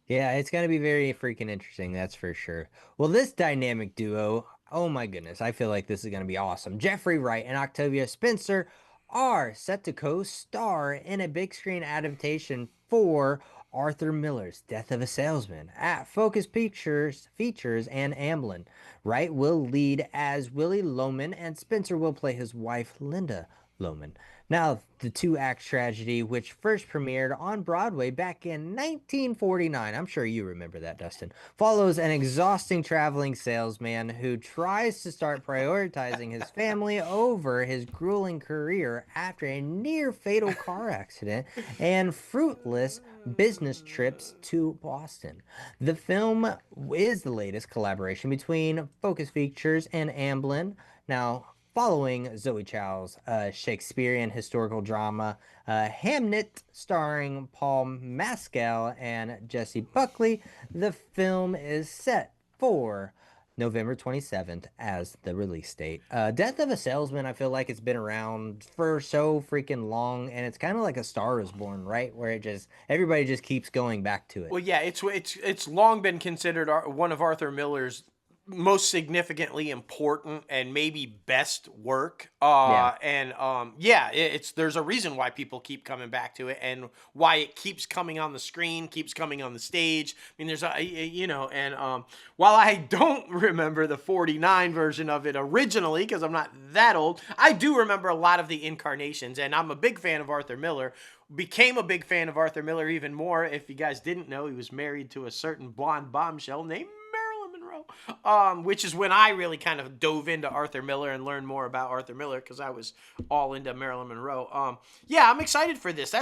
Yeah, it's going to be very freaking interesting, that's for sure. Well, this dynamic duo, oh my goodness, I feel like this is going to be awesome. Jeffrey Wright and Octavia Spencer are set to co-star in a big screen adaptation for Arthur Miller's Death of a Salesman at Focus Pictures Features and Amblin. Wright will lead as Willie Loman, and Spencer will play his wife, Linda Loman. Now, the two-act tragedy, which first premiered on Broadway back in 1949, I'm sure you remember that, Dustin, follows an exhausting traveling salesman who tries to start prioritizing his family over his grueling career after a near-fatal car accident and fruitless business trips to Boston. The film is the latest collaboration between Focus Features and Amblin. Now, following Zoe Chow's Shakespearean historical drama, Hamnet, starring Paul Mescal and Jessie Buckley, the film is set for November 27th as the release date. Death of a Salesman, I feel like it's been around for so freaking long, and it's kind of like A Star Is Born, right? Where everybody just keeps going back to it. Well, yeah, it's long been considered one of Arthur Miller's most significantly important and maybe best work. There's a reason why people keep coming back to it and why it keeps coming on the screen, keeps coming on the stage. I mean, while I don't remember the 49 version of it originally, because I'm not that old, I do remember a lot of the incarnations, and I'm a big fan of Arthur Miller. Became a big fan of Arthur Miller even more. If you guys didn't know, he was married to a certain blonde bombshell named which is when I really kind of dove into Arthur Miller and learned more about Arthur Miller, because I was all into Marilyn Monroe. I'm excited for this.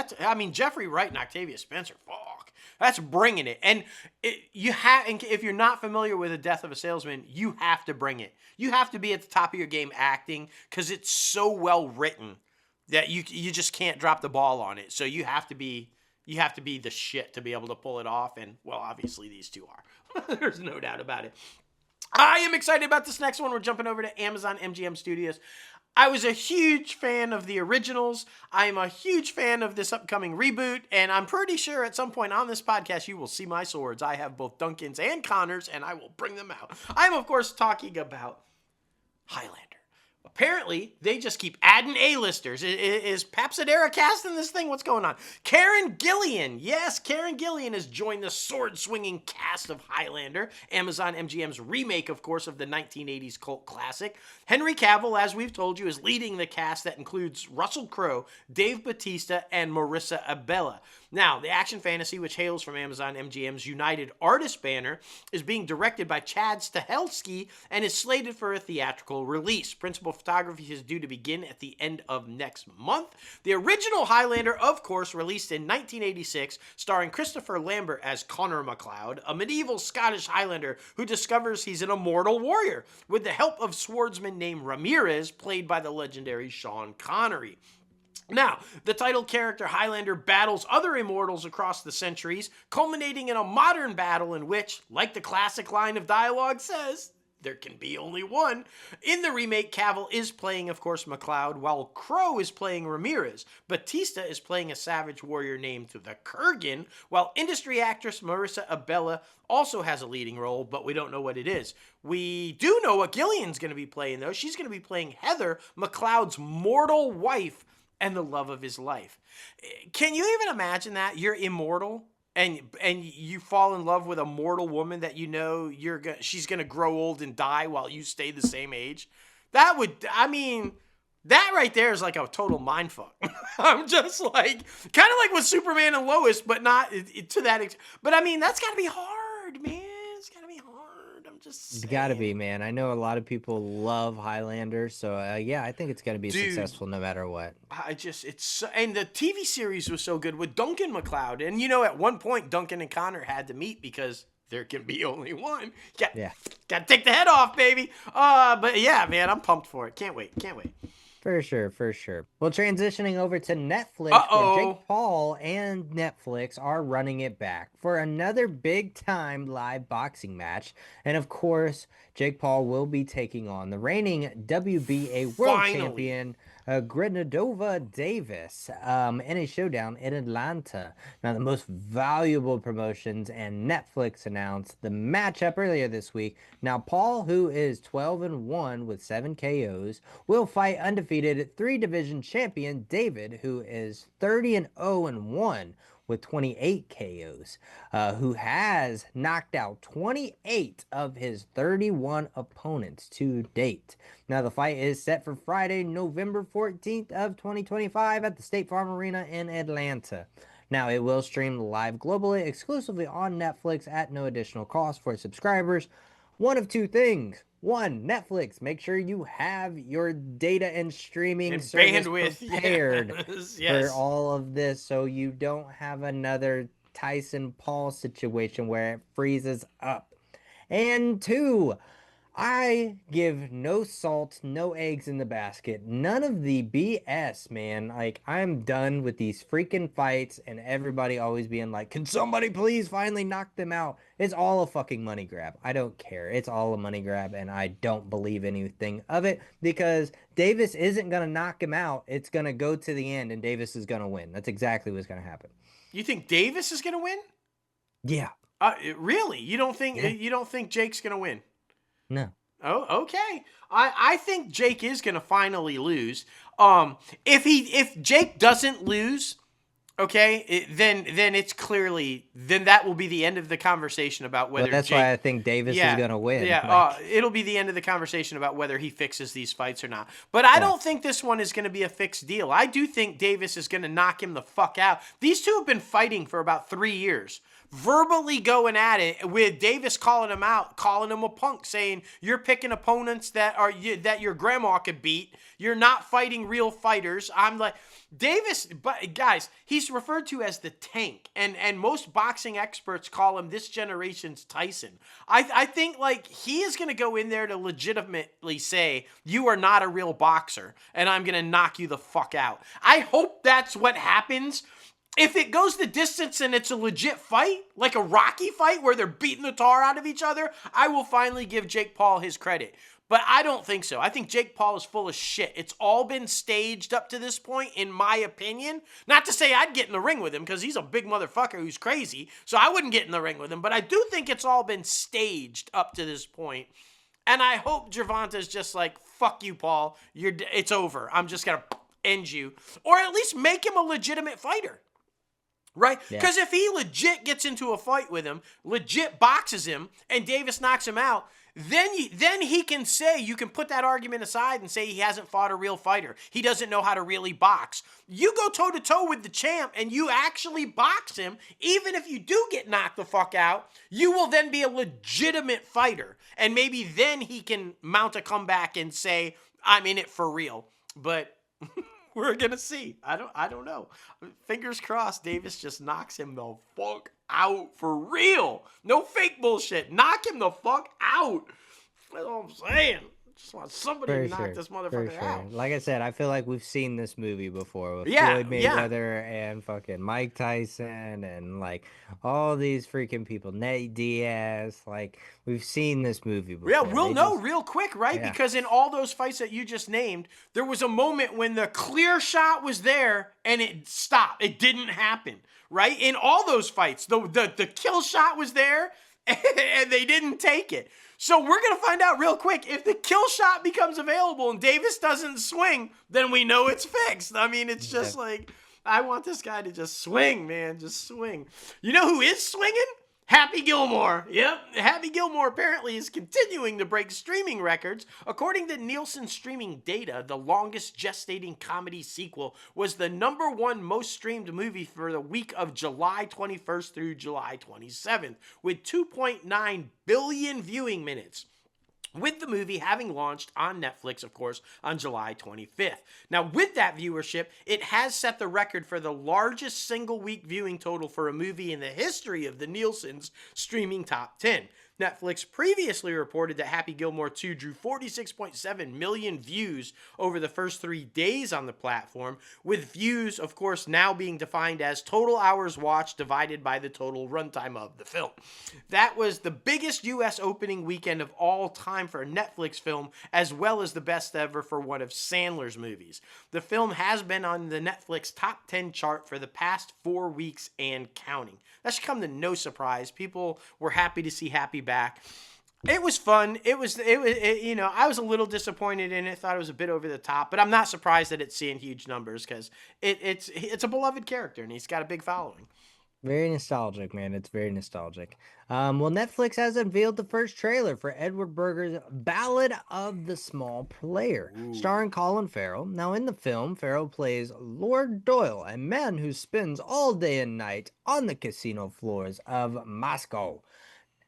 Jeffrey Wright and Octavia Spencer, fuck, that's bringing it. And if you're not familiar with The Death of a Salesman, you have to bring it. You have to be at the top of your game acting, because it's so well written that you just can't drop the ball on it. So you have to be the shit to be able to pull it off. And, well, obviously these two are. There's no doubt about it. I am excited about this next one. We're jumping over to Amazon MGM Studios. I was a huge fan of the originals. I'm a huge fan of this upcoming reboot, and I'm pretty sure at some point on this podcast you will see my swords. I have both Duncan's and Connor's, and I will bring them out. I'm, of course, talking about Highlander. Apparently, they just keep adding A-listers. Is Papsadera casting this thing? What's going on? Karen Gillian. Yes, Karen Gillian has joined the sword-swinging cast of Highlander, Amazon MGM's remake, of course, of the 1980s cult classic. Henry Cavill, as we've told you, is leading the cast that includes Russell Crowe, Dave Bautista, and Marissa Abela. Now, the action fantasy, which hails from Amazon MGM's United Artists banner, is being directed by Chad Stahelski and is slated for a theatrical release. Principal photography is due to begin at the end of next month. The original Highlander, of course, released in 1986, starring Christopher Lambert as Connor MacLeod, a medieval Scottish Highlander who discovers he's an immortal warrior, with the help of swordsman named Ramirez, played by the legendary Sean Connery. Now, the title character Highlander battles other immortals across the centuries, culminating in a modern battle in which, like the classic line of dialogue says, there can be only one. In the remake, Cavill is playing, of course, MacLeod, while Crowe is playing Ramirez. Batista is playing a savage warrior named the Kurgan, while industry actress Marissa Abela also has a leading role, but we don't know what it is. We do know what Gillian's going to be playing, though. She's going to be playing Heather, MacLeod's mortal wife, and the love of his life. Can you even imagine that? You're immortal and you fall in love with a mortal woman that you know she's going to grow old and die while you stay the same age. That right there is like a total mindfuck. I'm just like, kind of like with Superman and Lois, but not to that extent. But I mean, that's got to be hard, man. It's got to be hard. I'm just saying. It's got to be, man. I know a lot of people love Highlander, so yeah, I think it's going to be successful no matter what. And the TV series was so good with Duncan MacLeod. And you know, at one point, Duncan and Connor had to meet because there can be only one. Got to take the head off, baby. But yeah, man, I'm pumped for it. Can't wait. For sure. Well, transitioning over to Netflix, where Jake Paul and Netflix are running it back for another big-time live boxing match. And, of course, Jake Paul will be taking on the reigning WBA World Champion, Gervonta Davis, in a showdown in Atlanta. Now, the most valuable promotions, and Netflix announced the matchup earlier this week. Now, Paul, who is 12-1 with 7 KOs, will fight undefeated 3-division champion David, who is 30-0-1 with 28 KOs, who has knocked out 28 of his 31 opponents to date. Now, the fight is set for Friday, November 14th of 2025 at the State Farm Arena in Atlanta. Now, it will stream live globally, exclusively on Netflix at no additional cost for subscribers. One of two things. One, Netflix, make sure you have your data and streaming service prepared for all of this so you don't have another Tyson Paul situation where it freezes up. And two, I give no salt, no eggs in the basket. None of the BS, man. Like, I'm done with these freaking fights and everybody always being like, can somebody please finally knock them out? It's all a fucking money grab. I don't care. It's all a money grab, and I don't believe anything of it because Davis isn't going to knock him out. It's going to go to the end, and Davis is going to win. That's exactly what's going to happen. You think Davis is going to win? Yeah. Really? You don't think Jake's going to win? No. Oh, okay. I think Jake is going to finally lose. If Jake doesn't lose, okay, then it's clearly that will be the end of the conversation about whether. Well, that's Jake, why I think Davis is going to win. Yeah, it'll be the end of the conversation about whether he fixes these fights or not. But I don't think this one is going to be a fixed deal. I do think Davis is going to knock him the fuck out. These two have been fighting for about 3 years. Verbally going at it with Davis calling him out, calling him a punk, saying you're picking opponents that your grandma could beat. You're not fighting real fighters. I'm like, Davis, but guys, he's referred to as the Tank, and most boxing experts call him this generation's Tyson. I think like he is going to go in there to legitimately say you are not a real boxer, and I'm going to knock you the fuck out. I hope that's what happens. if it goes the distance and it's a legit fight, like a Rocky fight where they're beating the tar out of each other, I will finally give Jake Paul his credit. But I don't think so. I think Jake Paul is full of shit. It's all been staged up to this point, in my opinion. Not to say I'd get in the ring with him, because he's a big motherfucker who's crazy, so I wouldn't get in the ring with him. But I do think it's all been staged up to this point. And I hope Gervonta's just like, fuck you, Paul. It's over. I'm just going to end you. Or at least make him a legitimate fighter. Right? Because if he legit gets into a fight with him, legit boxes him, and Davis knocks him out, then he can say, you can put that argument aside and say he hasn't fought a real fighter. He doesn't know how to really box. You go toe-to-toe with the champ and you actually box him, even if you do get knocked the fuck out, you will then be a legitimate fighter. And maybe then he can mount a comeback and say, I'm in it for real. But we're gonna see. I don't know. Fingers crossed Davis just knocks him the fuck out for real. No fake bullshit. Knock him the fuck out. That's all I'm saying. Just want somebody to knock this motherfucker out. Like I said, I feel like we've seen this movie before with Floyd Mayweather and fucking Mike Tyson and like all these freaking people, Nate Diaz. Like we've seen this movie before. Yeah, we'll know real quick, right? Yeah. Because in all those fights that you just named, there was a moment when the clear shot was there and it stopped. It didn't happen, right? In all those fights, the kill shot was there and they didn't take it. So we're going to find out real quick. If the kill shot becomes available and Davis doesn't swing, then we know it's fixed. I mean, it's just like, I want this guy to just swing, man. Just swing. You know who is swinging? Happy Gilmore. Yep. Happy Gilmore apparently is continuing to break streaming records. According to Nielsen streaming data, the longest gestating comedy sequel was the #1 most streamed movie for the week of July 21st through July 27th, with 2.9 billion viewing minutes, with the movie having launched on Netflix, of course, on July 25th. Now, with that viewership, it has set the record for the largest single-week viewing total for a movie in the history of the Nielsen's streaming top 10. Netflix previously reported that Happy Gilmore 2 drew 46.7 million views over the first 3 days on the platform, with views, of course, now being defined as total hours watched divided by the total runtime of the film. That was the biggest U.S. opening weekend of all time for a Netflix film, as well as the best ever for one of Sandler's movies. The film has been on the Netflix top 10 chart for the past 4 weeks and counting. That should come to no surprise. People were happy to see Happy back. It was fun. It was you know, I was a little disappointed in it. Thought it was a bit over the top, but I'm not surprised that it's seeing huge numbers because it's a beloved character and he's got a big following. Very nostalgic, man. It's very nostalgic. Well, Netflix has unveiled the first trailer for Edward Berger's Ballad of the Small Player, starring Colin Farrell. Now, in the film, Farrell plays Lord Doyle, a man who spends all day and night on the casino floors of Moscow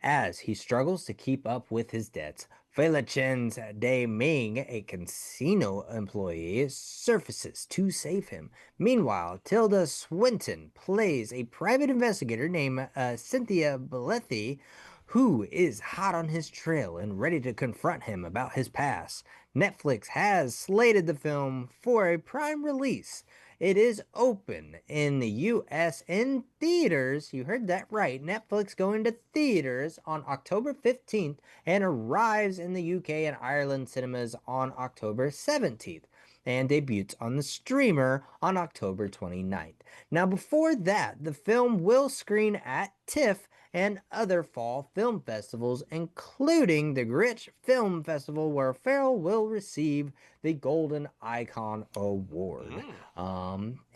as he struggles to keep up with his debts. Felicians De Ming, a casino employee, surfaces to save him. Meanwhile, Tilda Swinton plays a private investigator named Cynthia Balethi, who is hot on his trail and ready to confront him about his past. Netflix has slated the film for a prime release. It is open in the U.S. in theaters. You heard that right. Netflix going to theaters on October 15th and arrives in the U.K. and Ireland cinemas on October 17th and debuts on the streamer on October 29th. Now, before that, the film will screen at TIFF and other fall film festivals, including the Greenwich Film Festival, where Farrell will receive the Golden Icon Award.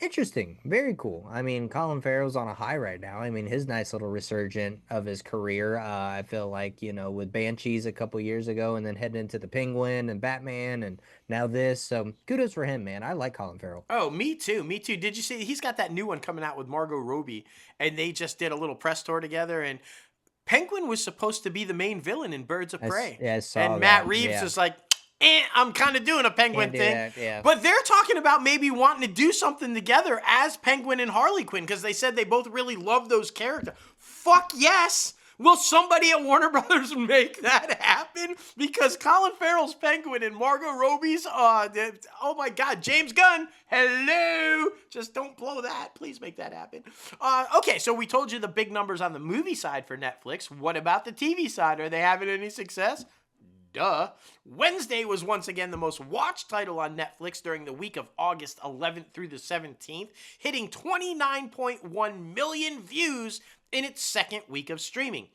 Interesting. Very cool. I mean, Colin Farrell's on a high right now. I mean, his nice little resurgent of his career. I feel like, you know, with Banshees a couple years ago and then heading into the Penguin and Batman and now this. So kudos for him, man. I like Colin Farrell. Oh, me too. Me too. Did you see he's got that new one coming out with Margot Robbie, and they just did a little press tour together, and Penguin was supposed to be the main villain in Birds of Prey. I saw and that. Matt Reeves is like, I'm kind of doing a Penguin thing. Yeah. But they're talking about maybe wanting to do something together as Penguin and Harley Quinn because they said they both really love those characters. Fuck yes. Will somebody at Warner Brothers make that happen? Because Colin Farrell's Penguin and Margot Robbie's, oh my God, James Gunn, hello. Just don't blow that. Please make that happen. Okay, so we told you the big numbers on the movie side for Netflix. What about the TV side? Are they having any success? Duh. Wednesday was once again the most watched title on Netflix during the week of August 11th through the 17th, hitting 29.1 million views in its second week of streaming.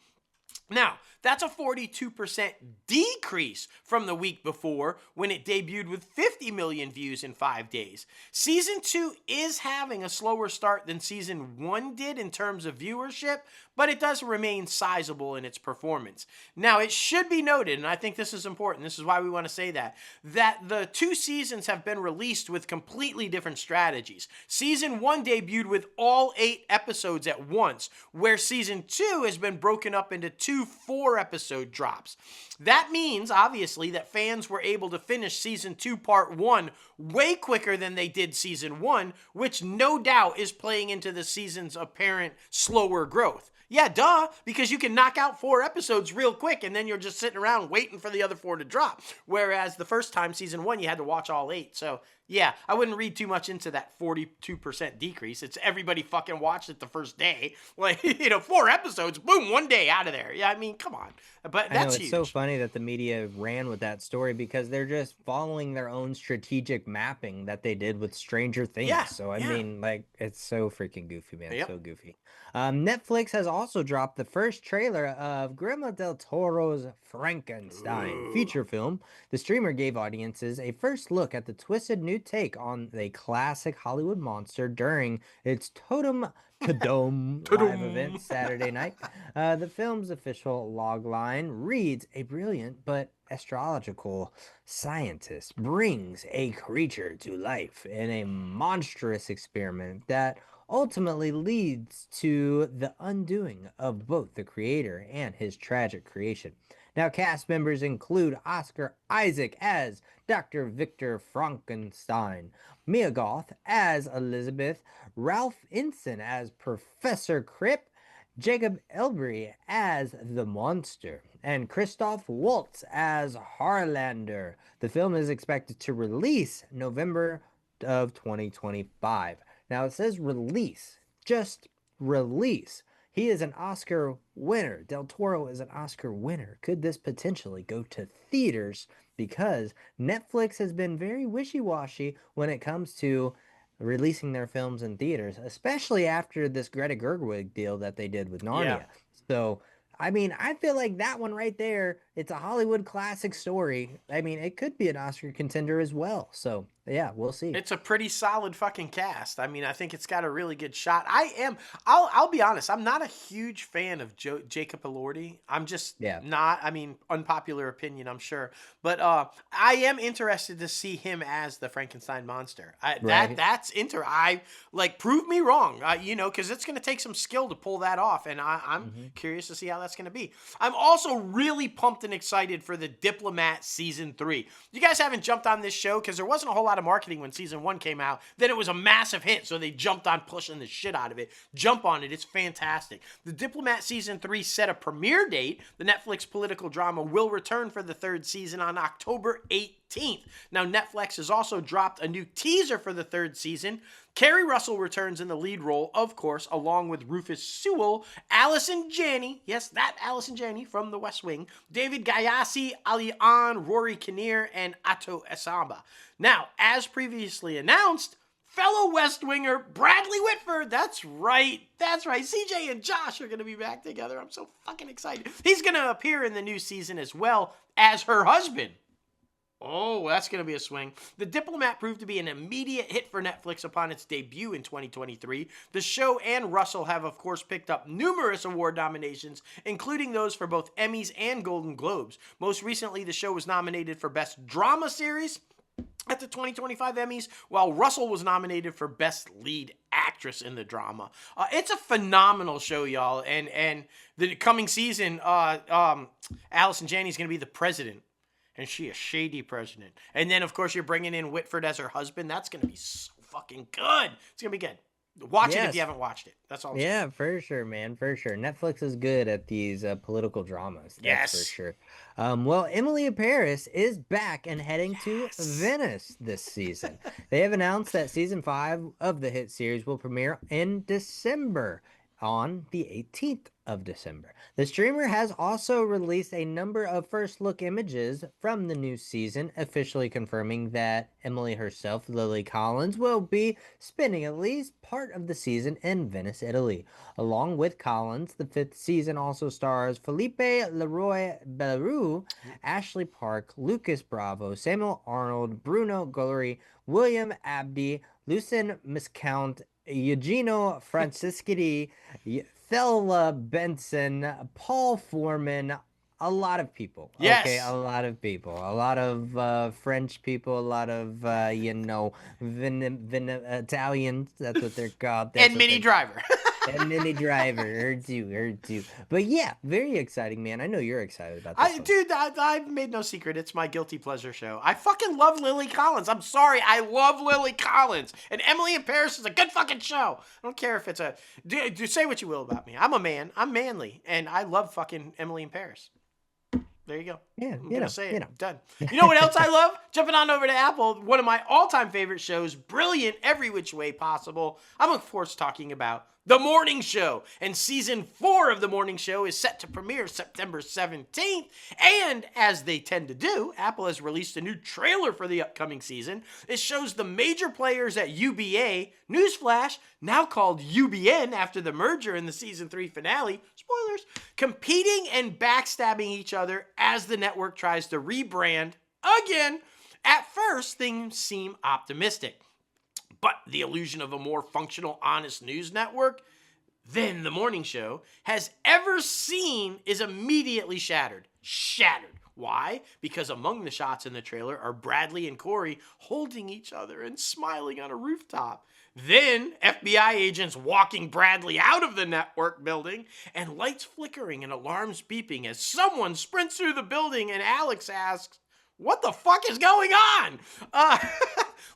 Now, that's a 42% decrease from the week before when it debuted with 50 million views in 5 days. Season 2 is having a slower start than Season 1 did in terms of viewership, but it does remain sizable in its performance. Now, it should be noted, and I think this is important, this is why we want to say that the 2 seasons have been released with completely different strategies. Season 1 debuted with all 8 episodes at once, where Season 2 has been broken up into 2 4-episode drops. That means, obviously, that fans were able to finish Season 2 Part 1 way quicker than they did Season 1, which no doubt is playing into the season's apparent slower growth. Yeah, duh, because you can knock out 4 episodes real quick and then you're just sitting around waiting for the other 4 to drop. Whereas the first time, Season 1, you had to watch all 8. So, yeah, I wouldn't read too much into that 42% decrease. It's everybody fucking watched it the first day. Like, 4 episodes, boom, 1 day out of there. Yeah, I mean, come on. But that's I know, it's huge. so funny that the media ran with that story because they're just following their own strategic mapping that they did with Stranger Things. Yeah, So, I yeah. mean, like, it's so freaking goofy, man. Yep. So goofy. Netflix has also dropped the first trailer of Guillermo del Toro's Frankenstein feature film. The streamer gave audiences a first look at the twisted new take on the classic Hollywood monster during its Totem Kadom live event Saturday night. The film's official logline reads, "A brilliant but astrological scientist brings a creature to life in a monstrous experiment that ultimately leads to the undoing of both the creator and his tragic creation." Now, cast members include Oscar Isaac as Dr. Victor Frankenstein, Mia Goth as Elizabeth, Ralph Ensign as Professor Cripp, Jacob Elbury as the monster, and Christoph Waltz as Harlander. The film is expected to release November of 2025. Now, it says release, just release. He is an Oscar winner. Del Toro is an Oscar winner. Could this potentially go to theaters? Because Netflix has been very wishy-washy when it comes to releasing their films in theaters, especially after this Greta Gerwig deal that they did with Narnia. Yeah. So, I mean, I feel like that one right there, it's a Hollywood classic story. I mean, it could be an Oscar contender as well. So, yeah, we'll see. It's a pretty solid fucking cast. I mean, I think it's got a really good shot. I'll be honest, I'm not a huge fan of Jacob Elordi. I'm just not. I mean, unpopular opinion, I'm sure. But I am interested to see him as the Frankenstein monster. That's prove me wrong, because it's going to take some skill to pull that off. And I'm curious to see how that's going to be. I'm also really pumped and excited for The Diplomat Season 3. You guys haven't jumped on this show because there wasn't a whole lot of marketing when Season 1 came out. Then it was a massive hit, so they jumped on pushing the shit out of it. Jump on it. It's fantastic. The Diplomat Season 3 set a premiere date. The Netflix political drama will return for the 3rd season on October 18th. Now, Netflix has also dropped a new teaser for the 3rd season. Kerry Russell returns in the lead role, of course, along with Rufus Sewell, Allison Janney, yes, that Allison Janney from The West Wing, David Gayassi, Ali An, Rory Kinnear, and Atto Esamba. Now, as previously announced, fellow West Winger Bradley Whitford, that's right, CJ and Josh are going to be back together. I'm so fucking excited. He's going to appear in the new season as well as her husband. Oh, that's going to be a swing. The Diplomat proved to be an immediate hit for Netflix upon its debut in 2023. The show and Russell have, of course, picked up numerous award nominations, including those for both Emmys and Golden Globes. Most recently, the show was nominated for Best Drama Series at the 2025 Emmys, while Russell was nominated for Best Lead Actress in the drama. It's a phenomenal show, y'all, and the coming season, Allison Janney's going to be the president. And she a shady president. And then, of course, you're bringing in Whitford as her husband. That's going to be so fucking good. It's going to be good. Watch it if Yes. you haven't watched it. That's all I'm saying. Yeah, for sure, man, for sure. Netflix is good at these political dramas. That's for Yes. sure. Well, Emily in Paris is back and heading to Yes. Venice this season. They have announced that season 5 of the hit series will premiere in December, on the 18th of December. The streamer has also released a number of first look images from the new season, officially confirming that Emily herself, Lily Collins, will be spending at least part of the season in Venice, Italy. Along with Collins, the 5th season also stars Felipe Leroy Belleroux, Ashley Park, Lucas Bravo, Samuel Arnold, Bruno Gullery, William Abdi, Lucien Miscount, Eugenio Francisci, Thelma Benson, Paul Foreman, a lot of people. Yes. Okay, a lot of people. A lot of French people, a lot of, Italians. That's what they're called. That's And Mini Driver. And Mini Driver. Her too. But yeah, very exciting, man. I know you're excited about this. Dude, I've made no secret. It's my guilty pleasure show. I fucking love Lily Collins. I'm sorry. I love Lily Collins. And Emily in Paris is a good fucking show. I don't care if it's a... Do say what you will about me. I'm a man. I'm manly. And I love fucking Emily in Paris. There you go. Yeah, I'm gonna say it. Done. You know what else I love? Jumping on over to Apple, one of my all-time favorite shows, brilliant every which way possible. I'm of course talking about The Morning Show. And season 4 of The Morning Show is set to premiere September 17th. And as they tend to do, Apple has released a new trailer for the upcoming season. It shows the major players at UBA, newsflash, now called UBN after the merger in the season 3 finale, spoilers, competing and backstabbing each other as the network tries to rebrand again. At first, things seem optimistic. But the illusion of a more functional, honest news network than The Morning Show has ever seen is immediately shattered. Shattered. Why? Because among the shots in the trailer are Bradley and Corey holding each other and smiling on a rooftop. Then, FBI agents walking Bradley out of the network building, and lights flickering and alarms beeping as someone sprints through the building and Alex asks, "What the fuck is going on?"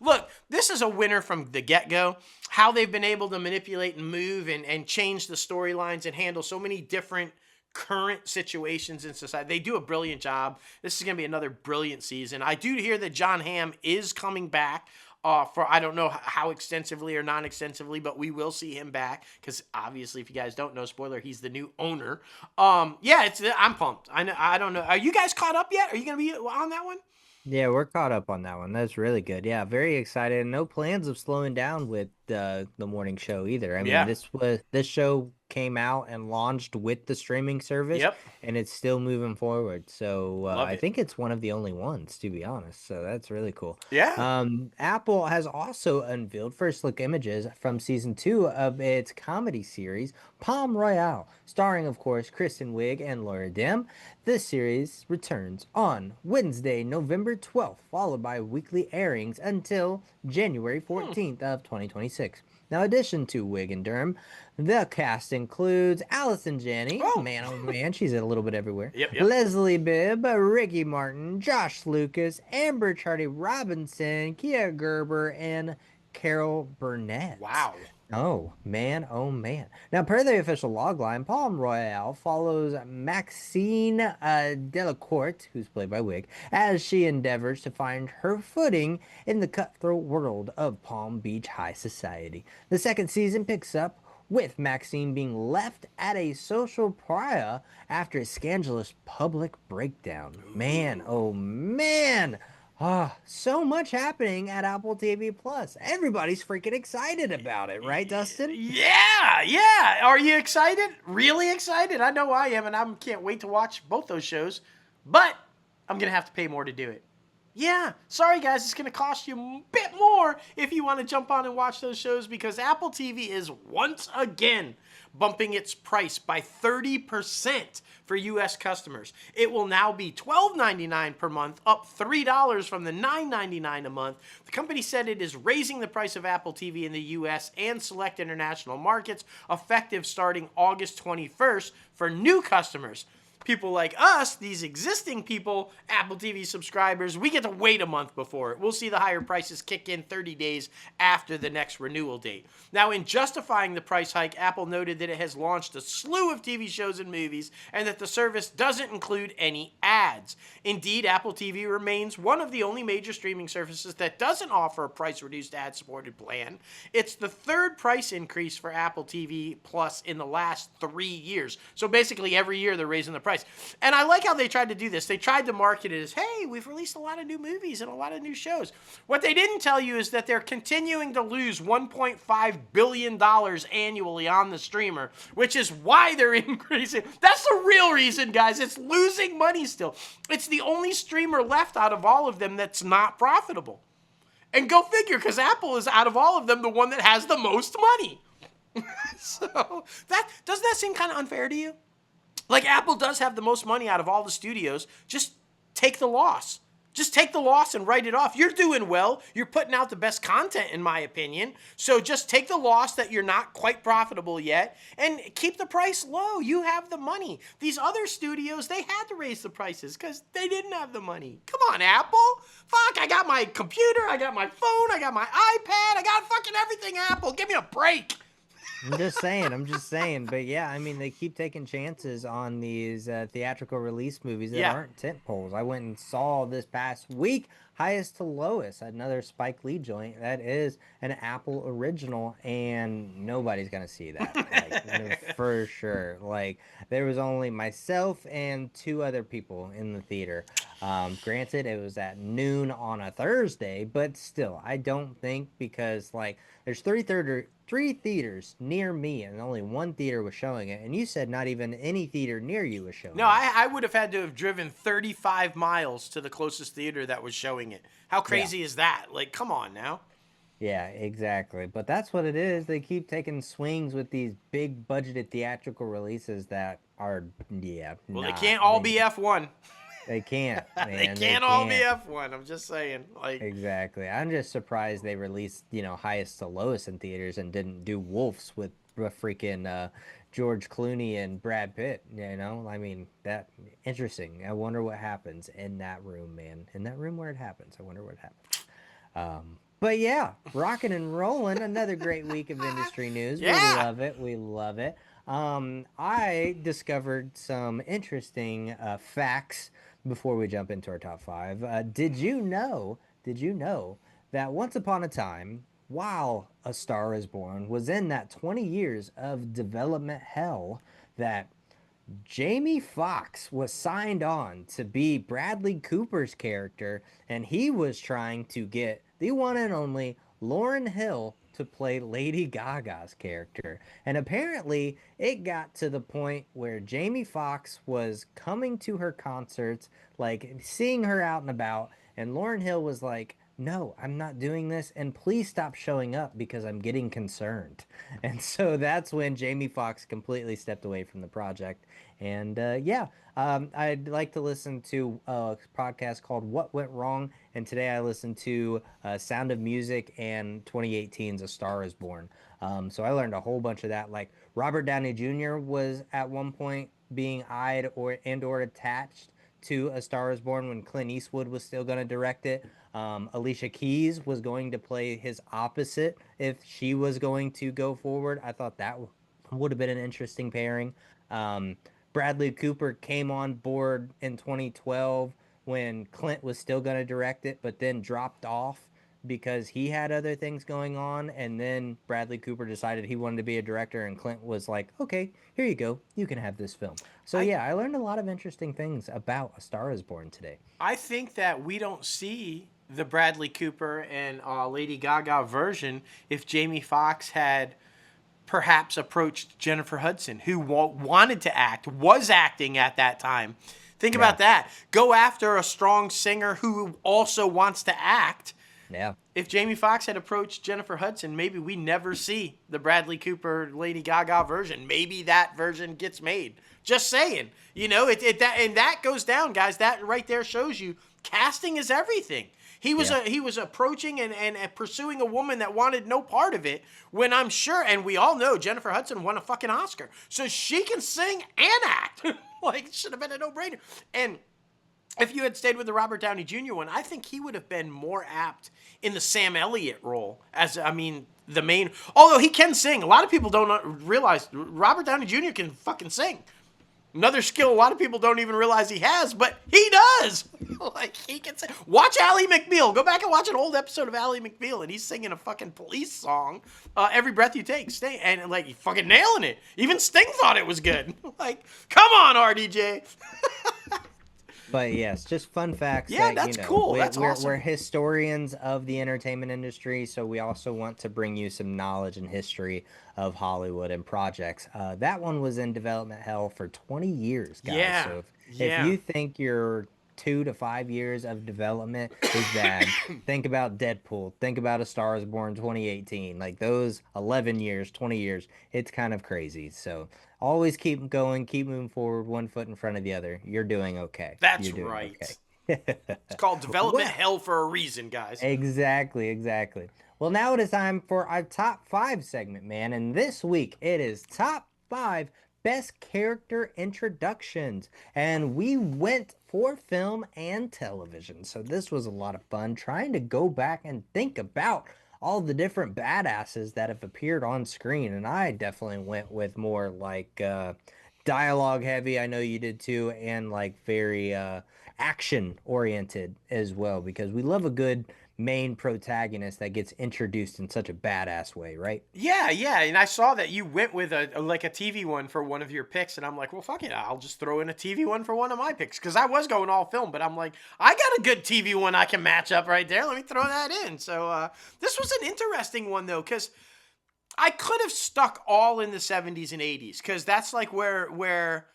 Look, this is a winner from the get-go. How they've been able to manipulate and move and change the storylines and handle so many different current situations in society. They do a brilliant job. This is going to be another brilliant season. I do hear that John Hamm is coming back for, I don't know how extensively or non-extensively, but we will see him back because obviously, if you guys don't know, spoiler, he's the new owner. Yeah, I'm pumped. I don't know. Are you guys caught up yet? Are you going to be on that one? Yeah, we're caught up on that one. That's really good. Yeah, very excited. No plans of slowing down with the morning show either. I mean, this show came out and launched with the streaming service, and it's still moving forward. So I think it's one of the only ones, to be honest. So that's really cool. Yeah. Apple has also unveiled first look images from season 2 of its comedy series Palm Royale, starring, of course, Kristen Wiig and Laura Dern. This series returns on Wednesday, November 12th, followed by weekly airings until January 14th of 2026. Now, in addition to Wiig and Durham, the cast includes Allison Janney, man oh man, she's a little bit everywhere. Leslie Bibb, Ricky Martin, Josh Lucas, Amber Charty Robinson, Kia Gerber, and Carol Burnett. Wow. Oh man. Now, per the official logline, Palm Royale follows Maxine Delacourt, who's played by Wiig, as she endeavors to find her footing in the cutthroat world of Palm Beach high society. The second season picks up with Maxine being left at a social pariah after a scandalous public breakdown. Man, oh man. So much happening at Apple TV Plus. Everybody's freaking excited about it, right, Dustin? Yeah. Are you excited? Really excited? I know I am, and I can't wait to watch both those shows. But I'm going to have to pay more to do it. Yeah, sorry guys, it's going to cost you a bit more if you want to jump on and watch those shows because Apple TV is once again bumping its price by 30% for U.S. customers. It will now be $12.99 per month, up $3 from the $9.99 a month. The company said it is raising the price of Apple TV in the U.S. and select international markets, effective starting August 21st for new customers. people like us, these existing people, Apple TV subscribers, we get to wait a month before it. We'll see the higher prices kick in 30 days after the next renewal date. Now, in justifying the price hike, Apple noted that it has launched a slew of TV shows and movies and that the service doesn't include any ads. Indeed, Apple TV remains one of the only major streaming services that doesn't offer a price-reduced ad-supported plan. It's the third price increase for Apple TV Plus in the last 3 years. So basically every year they're raising the price. And I like how they tried to do this. They tried to market it as, hey, we've released a lot of new movies and a lot of new shows. What they didn't tell you is that they're continuing to lose $1.5 billion annually on the streamer, which is why they're increasing. That's the real reason, guys. It's losing money still. It's the only streamer left out of all of them that's not profitable. And go figure, because Apple is, out of all of them, the one that has the most money. So, doesn't that seem kind of unfair to you? Like, Apple does have the most money out of all the studios. Just take the loss. Just take the loss and write it off. You're doing well. You're putting out the best content, in my opinion. So just take the loss that you're not quite profitable yet and keep the price low. You have the money. These other studios, they had to raise the prices because they didn't have the money. Come on, Apple. Fuck, I got my computer. I got my phone. I got my iPad. I got fucking everything, Apple. Give me a break. I'm just saying. But yeah, I mean, they keep taking chances on these theatrical release movies that aren't tentpoles. I went and saw this past week Highest to Lowest, another Spike Lee joint that is an Apple original, and nobody's gonna see that, like, for sure. Like, there was only myself and 2 other people in the theater. Granted, it was at noon on a Thursday, but still, I don't think, because like there's 3 theaters near me, and only 1 theater was showing it. And you said not even any theater near you was showing it. No, I would have had to have driven 35 miles to the closest theater that was showing it. How crazy is that? Like, come on now. Yeah, exactly. But that's what it is. They keep taking swings with these big budgeted theatrical releases that are, Well, they can't all be F1. They can't, man. They can't all be F1. I'm just saying. Like, exactly. I'm just surprised they released, Highest to Lowest in theaters and didn't do Wolves with freaking George Clooney and Brad Pitt. I mean, that interesting. I wonder what happens in that room, man. In that room where it happens. I wonder what happens. But yeah, rocking and rolling. Another great week of industry news. Yeah. We love it. We love it. I discovered some interesting facts before we jump into our top 5. Did you know that once upon a time, while A Star Is Born was in that 20 years of development hell, that Jamie Foxx was signed on to be Bradley Cooper's character, and he was trying to get the one and only Lauryn Hill to play Lady Gaga's character. And apparently it got to the point where Jamie Foxx was coming to her concerts, like seeing her out and about, and Lauryn Hill was like, no, I'm not doing this, and please stop showing up because I'm getting concerned. And so that's when Jamie Foxx completely stepped away from the project. And I'd like to listen to a podcast called What Went Wrong, and today I listened to Sound of Music and 2018's A Star Is Born. So I learned a whole bunch of that. Like, Robert Downey Jr. was at one point being eyed or attached to A Star Is Born when Clint Eastwood was still going to direct it. Alicia Keys was going to play his opposite if she was going to go forward. I thought that would have been an interesting pairing. Bradley Cooper came on board in 2012 when Clint was still going to direct it, but then dropped off because he had other things going on. And then Bradley Cooper decided he wanted to be a director, and Clint was like, okay, here you go. You can have this film. So I learned a lot of interesting things about A Star Is Born today. I think that we don't see the Bradley Cooper and Lady Gaga version if Jamie Foxx had perhaps approached Jennifer Hudson, who wanted to act, was acting at that time. Think about that. Go after a strong singer who also wants to act. Yeah. If Jamie Foxx had approached Jennifer Hudson, maybe we never see the Bradley Cooper Lady Gaga version. Maybe that version gets made. Just saying. And that goes down, guys. That right there shows you casting is everything. He was approaching and pursuing a woman that wanted no part of it, when I'm sure, and we all know Jennifer Hudson won a fucking Oscar. So she can sing and act. Like, it should have been a no-brainer. And if you had stayed with the Robert Downey Jr. one, I think he would have been more apt in the Sam Elliott role the main, although he can sing. A lot of people don't realize Robert Downey Jr. can fucking sing. Another skill a lot of people don't even realize he has, but he does. Like, he can sing. Watch Ally McBeal. Go back and watch an old episode of Ally McBeal, and he's singing a fucking Police song, Every Breath You Take, Sting, and like, he's fucking nailing it. Even Sting thought it was good. Like, come on, RDJ. But yes, just fun facts. Yeah, that's cool. That's awesome. We're historians of the entertainment industry, so we also want to bring you some knowledge and history of Hollywood and projects. That one was in development hell for 20 years, guys. Yeah. So if you think your 2 to 5 years of development is bad, think about Deadpool. Think about A Star Is Born 2018. Like, those 11 years, 20 years, it's kind of crazy. So always keep going, keep moving forward, one foot in front of the other. You're doing okay. That's right. Okay. It's called development hell for a reason, guys. Exactly. Well, now it is time for our top 5 segment, man. And this week it is top 5 best character introductions. And we went for film and television. So this was a lot of fun trying to go back and think about all the different badasses that have appeared on screen. And I definitely went with more like dialogue heavy. I know you did too. And like very action oriented as well, because we love a good main protagonist that gets introduced in such a badass way, right? Yeah, and I saw that you went with a TV one for one of your picks, and I'm like, well, fuck it, I'll just throw in a TV one for one of my picks, because I was going all film, but I'm like, I got a good TV one I can match up right there, let me throw that in. So this was an interesting one, though, because I could have stuck all in the 70s and 80s, because that's like where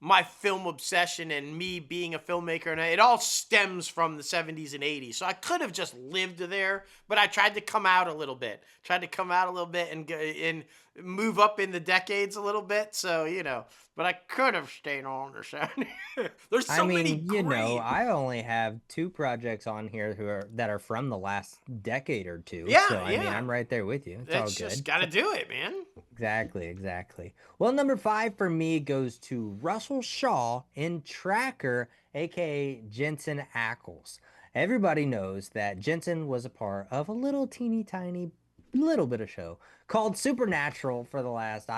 my film obsession and me being a filmmaker, and it all stems from the 70s and 80s. So I could have just lived there, but I tried to come out a little bit. And move up in the decades a little bit. So, but I could have stayed on the 70s. There's so many great... I only have 2 projects on here that are from the last decade or 2. Yeah, so, I mean, I'm right there with you. It's all good. Just got to do it, man. Exactly. Well, number 5 for me goes to Russell Shaw in Tracker, aka Jensen Ackles. Everybody knows that Jensen was a part of a little teeny tiny little bit of show called Supernatural for the last,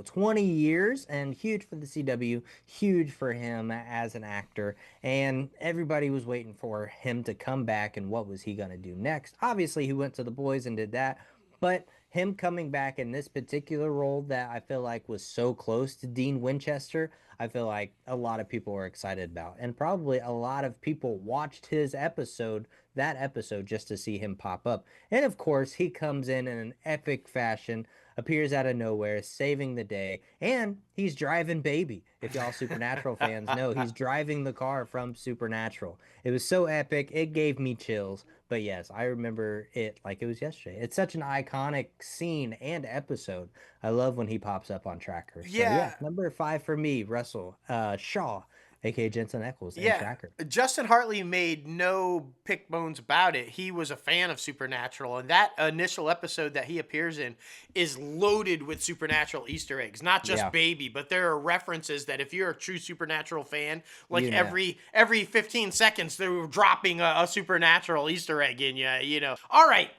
20 years, and huge for the CW, huge for him as an actor, and everybody was waiting for him to come back, and what was he going to do next? Obviously, he went to The Boys and did that, but him coming back in this particular role that I feel like was so close to Dean Winchester, I feel like a lot of people were excited about. And probably a lot of people watched that episode just to see him pop up. And of course, he comes in an epic fashion, appears out of nowhere, saving the day, and he's driving Baby. If y'all Supernatural fans know, he's driving the car from Supernatural. It was so epic, it gave me chills. But yes, I remember it like it was yesterday. It's such an iconic scene and episode. I love when he pops up on Tracker. So, yeah, number 5 for me, Russell Shaw, aka Jensen Ackles, in Tracker. Justin Hartley made no pick bones about it. He was a fan of Supernatural, and that initial episode that he appears in is loaded with Supernatural Easter eggs. Not just Baby, but there are references that if you're a true Supernatural fan, like every 15 seconds they're dropping a Supernatural Easter egg in you. All right,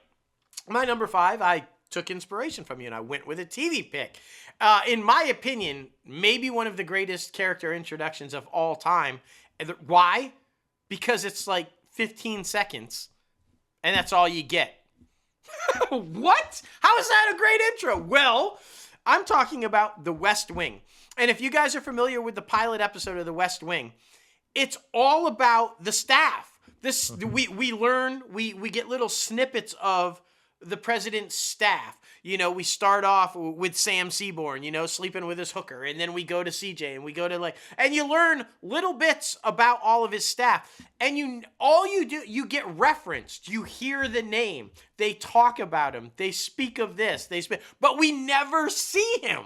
my number 5, I took inspiration from you, and I went with a TV pick. In my opinion, maybe one of the greatest character introductions of all time. Why? Because it's like 15 seconds, and that's all you get. What? How is that a great intro? Well, I'm talking about The West Wing. And if you guys are familiar with the pilot episode of The West Wing, it's all about the staff. We learn, we get little snippets of the president's staff. We start off with Sam Seaborn, sleeping with his hooker. And then we go to CJ and we go to and you learn little bits about all of his staff. And you get referenced. You hear the name. They talk about him. They speak of this. But we never see him.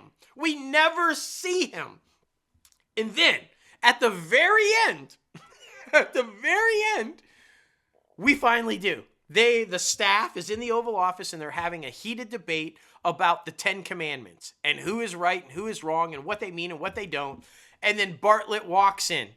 And then at the very end, We finally do. The staff is in the Oval Office and they're having a heated debate about the 10 Commandments and who is right and who is wrong and what they mean and what they don't. And then Bartlett walks in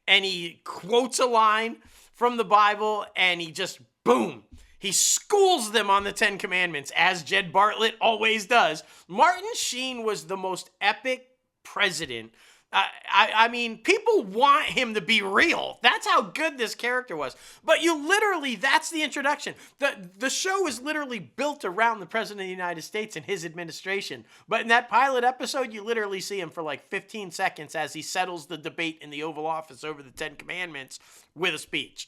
and he quotes a line from the Bible and he just, boom, he schools them on the 10 Commandments, as Jed Bartlett always does. Martin Sheen was the most epic president. I mean, people want him to be real. That's how good this character was. But you literally, that's the introduction. The show is literally built around the President of the United States and his administration. But in that pilot episode, you literally see him for like 15 seconds as he settles the debate in the Oval Office over the 10 Commandments with a speech.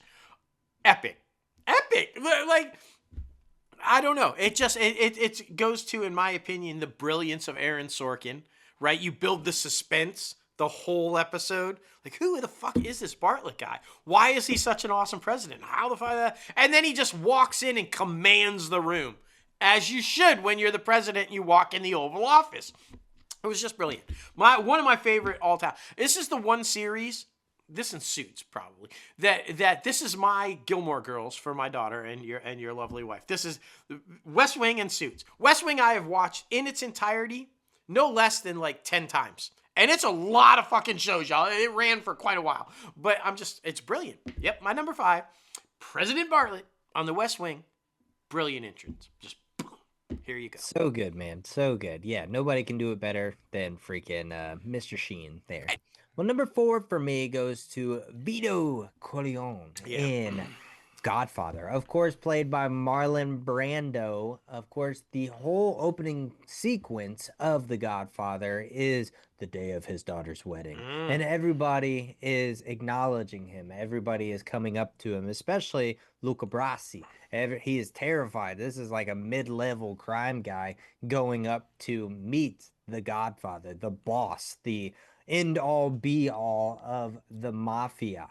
Epic. Epic. Like, I don't know. It goes to, in my opinion, the brilliance of Aaron Sorkin, right? You build the suspense the whole episode. Like, who the fuck is this Bartlett guy? Why is he such an awesome president? How the fuck? And then he just walks in and commands the room, as you should when you're the president and you walk in the Oval Office. It was just brilliant. One of my favorite all time. This is the one series, this and Suits probably, that this is my Gilmore Girls for my daughter and your lovely wife. This is West Wing and Suits. West Wing I have watched in its entirety no less than like 10 times. And it's a lot of fucking shows, y'all. It ran for quite a while. But it's brilliant. Yep, my number 5, President Bartlett on the West Wing. Brilliant entrance. Just boom. Here you go. So good, man. So good. Yeah, nobody can do it better than freaking Mr. Sheen there. Well, number 4 for me goes to Vito Corleone in Godfather, of course, played by Marlon Brando. Of course, the whole opening sequence of The Godfather is the day of his daughter's wedding. And everybody is acknowledging him. Everybody is coming up to him, especially Luca Brasi. He is terrified. This is like a mid-level crime guy going up to meet the Godfather, the boss, the end-all, be-all of the mafia.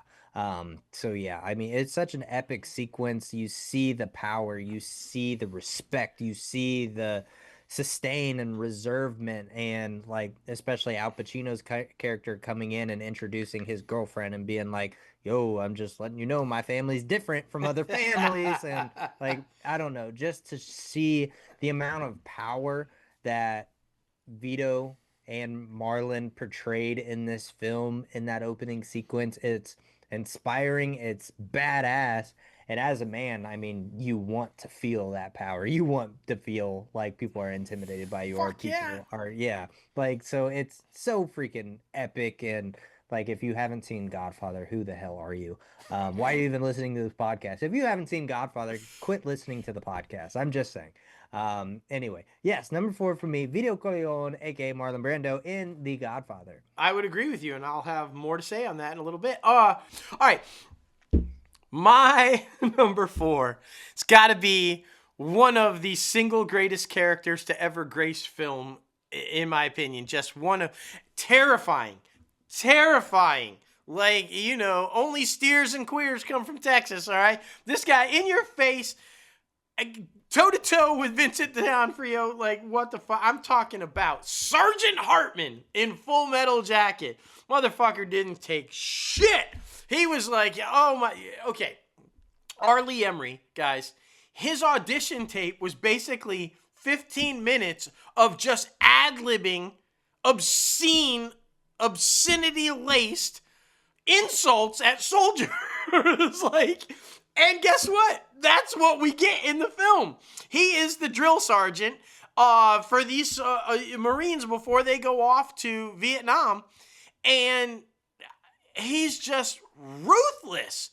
So yeah, I mean, it's such an epic sequence. You see the power, you see the respect, you see the sustain and reservement, and like especially Al Pacino's character coming in and introducing his girlfriend and being like, yo, I'm just letting you know my family's different from other families. And like, I don't know, just to see the amount of power that Vito and Marlon portrayed in this film in that opening sequence, it's inspiring, it's badass, and as a man, I mean, you want to feel that power. You want to feel like people are intimidated by you, or people are, like, so it's so freaking epic. And like, if you haven't seen Godfather, who the hell are you? Why are you even listening to this podcast? If you haven't seen Godfather, quit listening to the podcast. I'm just saying. Anyway, yes, number 4 for me, Vito Corleone, aka Marlon Brando in The Godfather. I would agree with you, and I'll have more to say on that in a little bit. All right. My number 4, it's got to be one of the single greatest characters to ever grace film, in my opinion. Just one of terrifying. Like, you know, only steers and queers come from Texas, all right? This guy in your face, toe-to-toe with Vincent D'Onofrio, like, what the fuck? I'm talking about Sergeant Hartman in Full Metal Jacket. Motherfucker didn't take shit. He was like, oh my, okay. R. Lee Emery, guys, his audition tape was basically 15 minutes of just ad-libbing obscenity-laced insults at soldiers. Like, and guess what? That's what we get in the film. He is the drill sergeant for these Marines before they go off to Vietnam. And he's just ruthless.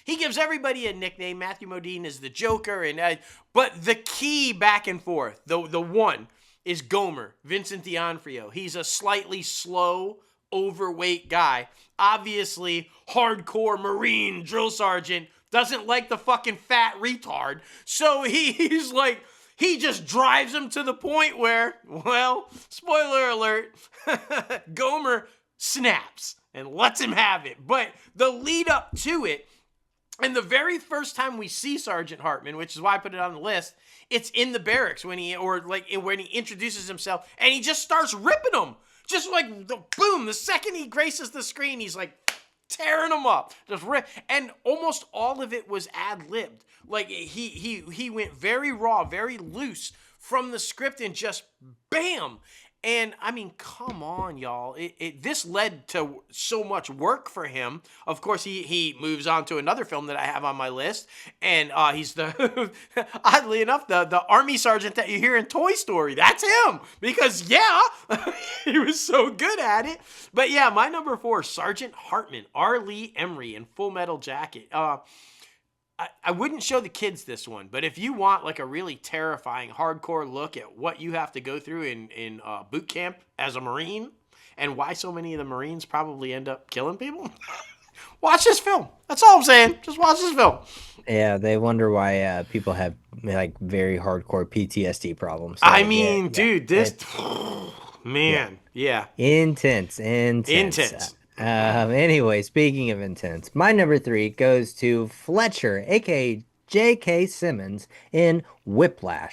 He gives everybody a nickname. Matthew Modine is the Joker. But the key back and forth, the one, is Gomer, Vincent D'Onofrio. He's a slightly slow, overweight guy. Obviously, hardcore Marine drill sergeant, doesn't like the fucking fat retard. So he's like, he just drives him to the point where, well, spoiler alert, Gomer snaps and lets him have it. But the lead up to it, and the very first time we see Sergeant Hartman, which is why I put it on the list, it's in the barracks when he introduces himself, and he just starts ripping them. Just like, boom, the second he graces the screen, he's like, tearing them up, and almost all of it was ad-libbed. Like he went very raw, very loose from the script and just bam. And I mean, come on, y'all. This led to so much work for him. Of course, he moves on to another film that I have on my list, and he's the oddly enough the army sergeant that you hear in Toy Story. That's him, because yeah, he was so good at it. But yeah, my number 4, Sergeant Hartman, R. Lee Emery in Full Metal Jacket. I wouldn't show the kids this one, but if you want like a really terrifying, hardcore look at what you have to go through in boot camp as a Marine and why so many of the Marines probably end up killing people, watch this film. That's all I'm saying. Just watch this film. Yeah, they wonder why people have like very hardcore PTSD problems. So, I mean, dude, this man, yeah, intense. Anyway, speaking of intense, my number 3 goes to Fletcher, aka J.K. Simmons in Whiplash.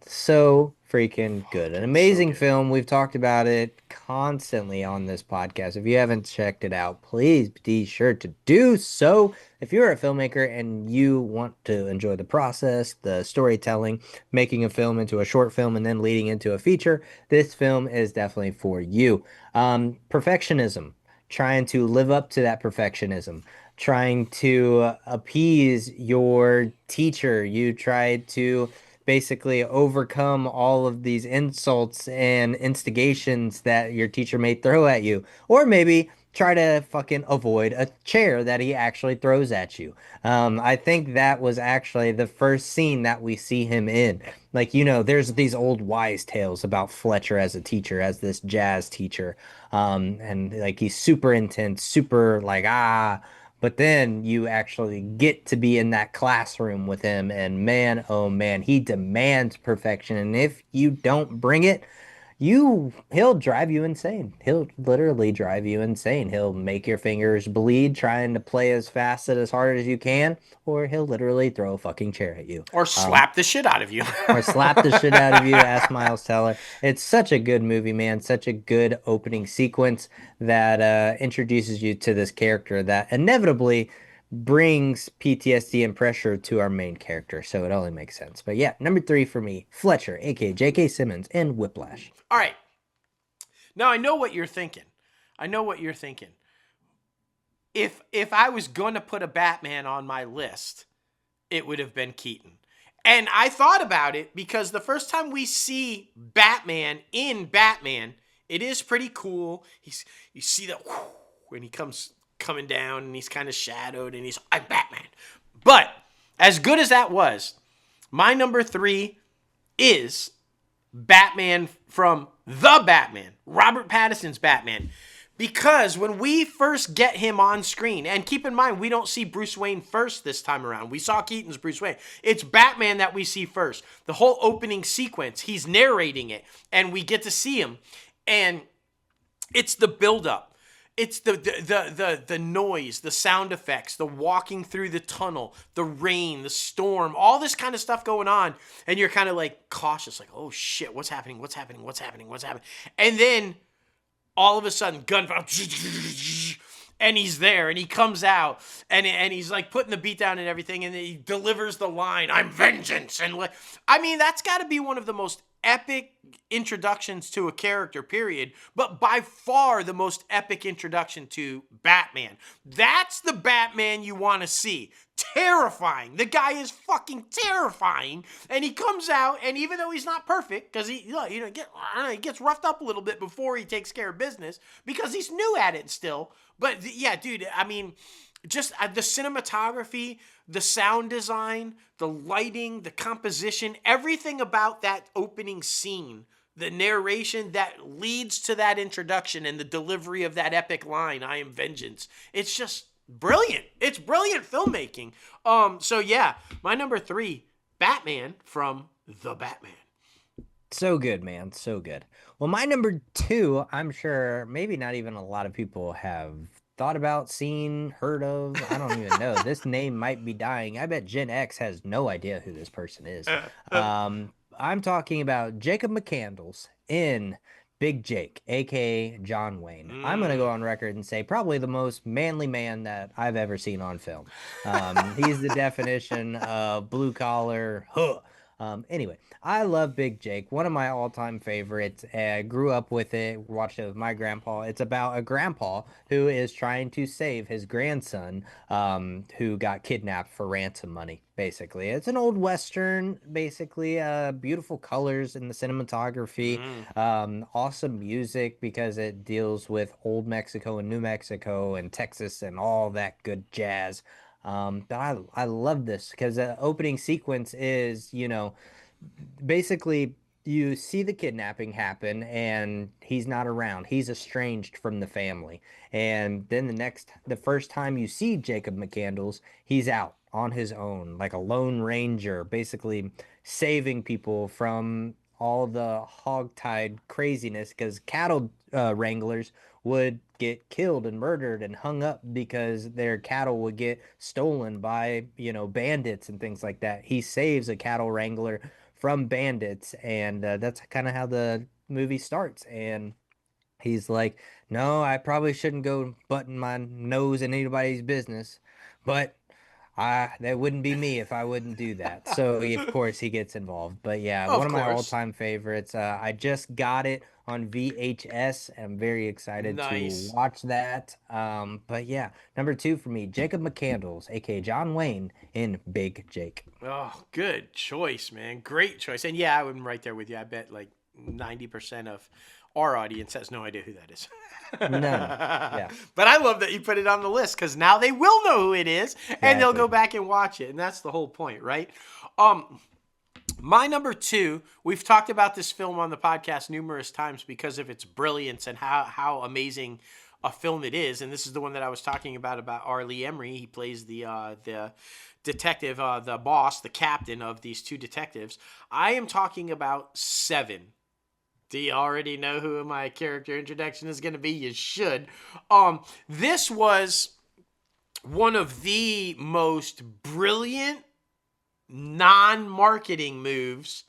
So freaking good. An amazing film. We've talked about it constantly on this podcast. If you haven't checked it out, please be sure to do so. If you're a filmmaker and you want to enjoy the process, the storytelling, making a film into a short film and then leading into a feature, this film is definitely for you. Perfectionism, trying to live up to that perfectionism, trying to appease your teacher. You try to basically overcome all of these insults and instigations that your teacher may throw at you, or maybe try to fucking avoid a chair that he actually throws at you. I think that was actually the first scene that we see him in. Like, you know, there's these old wise tales about Fletcher as a teacher, as this jazz teacher. And like, he's super intense, super like, but then you actually get to be in that classroom with him, and man, oh man, he demands perfection. And if you don't bring it, he'll drive you insane. He'll literally drive you insane. He'll make your fingers bleed trying to play as fast and as hard as you can, or he'll literally throw a fucking chair at you. Or slap the shit out of you. Or slap the shit out of you, ask Miles Teller. It's such a good movie, man. Such a good opening sequence that introduces you to this character that inevitably brings PTSD and pressure to our main character. So it only makes sense. But yeah, number 3 for me, Fletcher, aka J.K. Simmons in Whiplash. All right. Now I know what you're thinking. If I was going to put a Batman on my list, it would have been Keaton. And I thought about it because the first time we see Batman in Batman, it is pretty cool. You see that when he comes coming down and he's kind of shadowed and I'm Batman. But as good as that was, my number 3 is Batman from The Batman, Robert Pattinson's Batman. Because when we first get him on screen, and keep in mind, we don't see Bruce Wayne first this time around. We saw Keaton's Bruce Wayne. It's Batman that we see first. The whole opening sequence, he's narrating it, and we get to see him. And it's the buildup. It's the noise, the sound effects, the walking through the tunnel, the rain, the storm, all this kind of stuff going on. And you're kind of like cautious, like, oh shit, what's happening? And then all of a sudden, gunfire, and he's there, and he comes out, and he's like putting the beat down and everything, and he delivers the line, I'm vengeance. And like, I mean, that's got to be one of the most epic introductions to a character, period, but by far the most epic introduction to Batman. That's the Batman you want to see. Terrifying. The guy is fucking terrifying, and he comes out, and even though he's not perfect, because he gets roughed up a little bit before he takes care of business, because he's new at it still. But yeah, dude, I mean, just the cinematography, the sound design, the lighting, the composition, everything about that opening scene, the narration that leads to that introduction and the delivery of that epic line, I am vengeance. It's just brilliant. It's brilliant filmmaking. So yeah, my number 3, Batman from The Batman. So good, man. So good. Well, my number 2, I'm sure maybe not even a lot of people have thought about, seen, heard of. I don't even know. This name might be dying. I bet Gen X has no idea who this person is. I'm talking about Jacob McCandles in Big Jake, aka John Wayne. I'm going to go on record and say probably the most manly man that I've ever seen on film. He's the definition of blue collar. Anyway, I love Big Jake, one of my all-time favorites. I grew up with it, watched it with my grandpa. It's about a grandpa who is trying to save his grandson, who got kidnapped for ransom money, basically. It's an old Western, basically, beautiful colors in the cinematography, awesome music because it deals with old Mexico and New Mexico and Texas and all that good jazz. But I love this because the opening sequence is, basically you see the kidnapping happen and he's not around. He's estranged from the family. And then the first time you see Jacob McCandles, he's out on his own, like a lone ranger, basically saving people from all the hogtied craziness because cattle wranglers would get killed and murdered and hung up because their cattle would get stolen by, bandits and things like that. He saves a cattle wrangler from bandits, and that's kind of how the movie starts. And he's like, no, I probably shouldn't go butting my nose in anybody's business, but that wouldn't be me if I wouldn't do that. So of course he gets involved. But yeah, one of my all-time favorites. I just got it on VHS. I'm very excited to watch that. But yeah, number 2 for me, Jacob McCandles, aka John Wayne in Big Jake. Oh, good choice, man. Great choice. And yeah, I'm right there with you. I bet like 90% of our audience has no idea who that is. No. Yeah. But I love that you put it on the list because now they will know who it is and they'll go back and watch it. And that's the whole point, right? My number 2, we've talked about this film on the podcast numerous times because of its brilliance and how amazing a film it is. And this is the one that I was talking about R. Lee Emery. He plays the detective, the boss, the captain of these 2 detectives. I am talking about Seven. Do you already know who my character introduction is going to be? You should. This was one of the most brilliant non-marketing moves,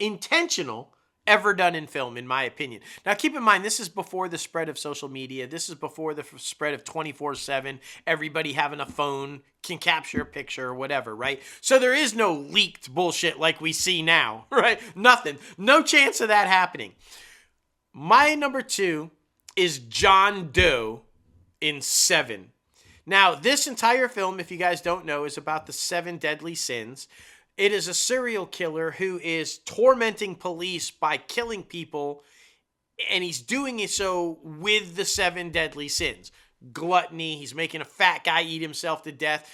intentional, ever done in film, in my opinion. Now, keep in mind, this is before the spread of social media. This is before the spread of 24/7. Everybody having a phone can capture a picture or whatever, right? So there is no leaked bullshit like we see now, right? Nothing. No chance of that happening. My number 2 is John Doe in Seven. Now, this entire film, if you guys don't know, is about the 7 deadly sins. It is a serial killer who is tormenting police by killing people, and he's doing it so with the 7 deadly sins. Gluttony, he's making a fat guy eat himself to death,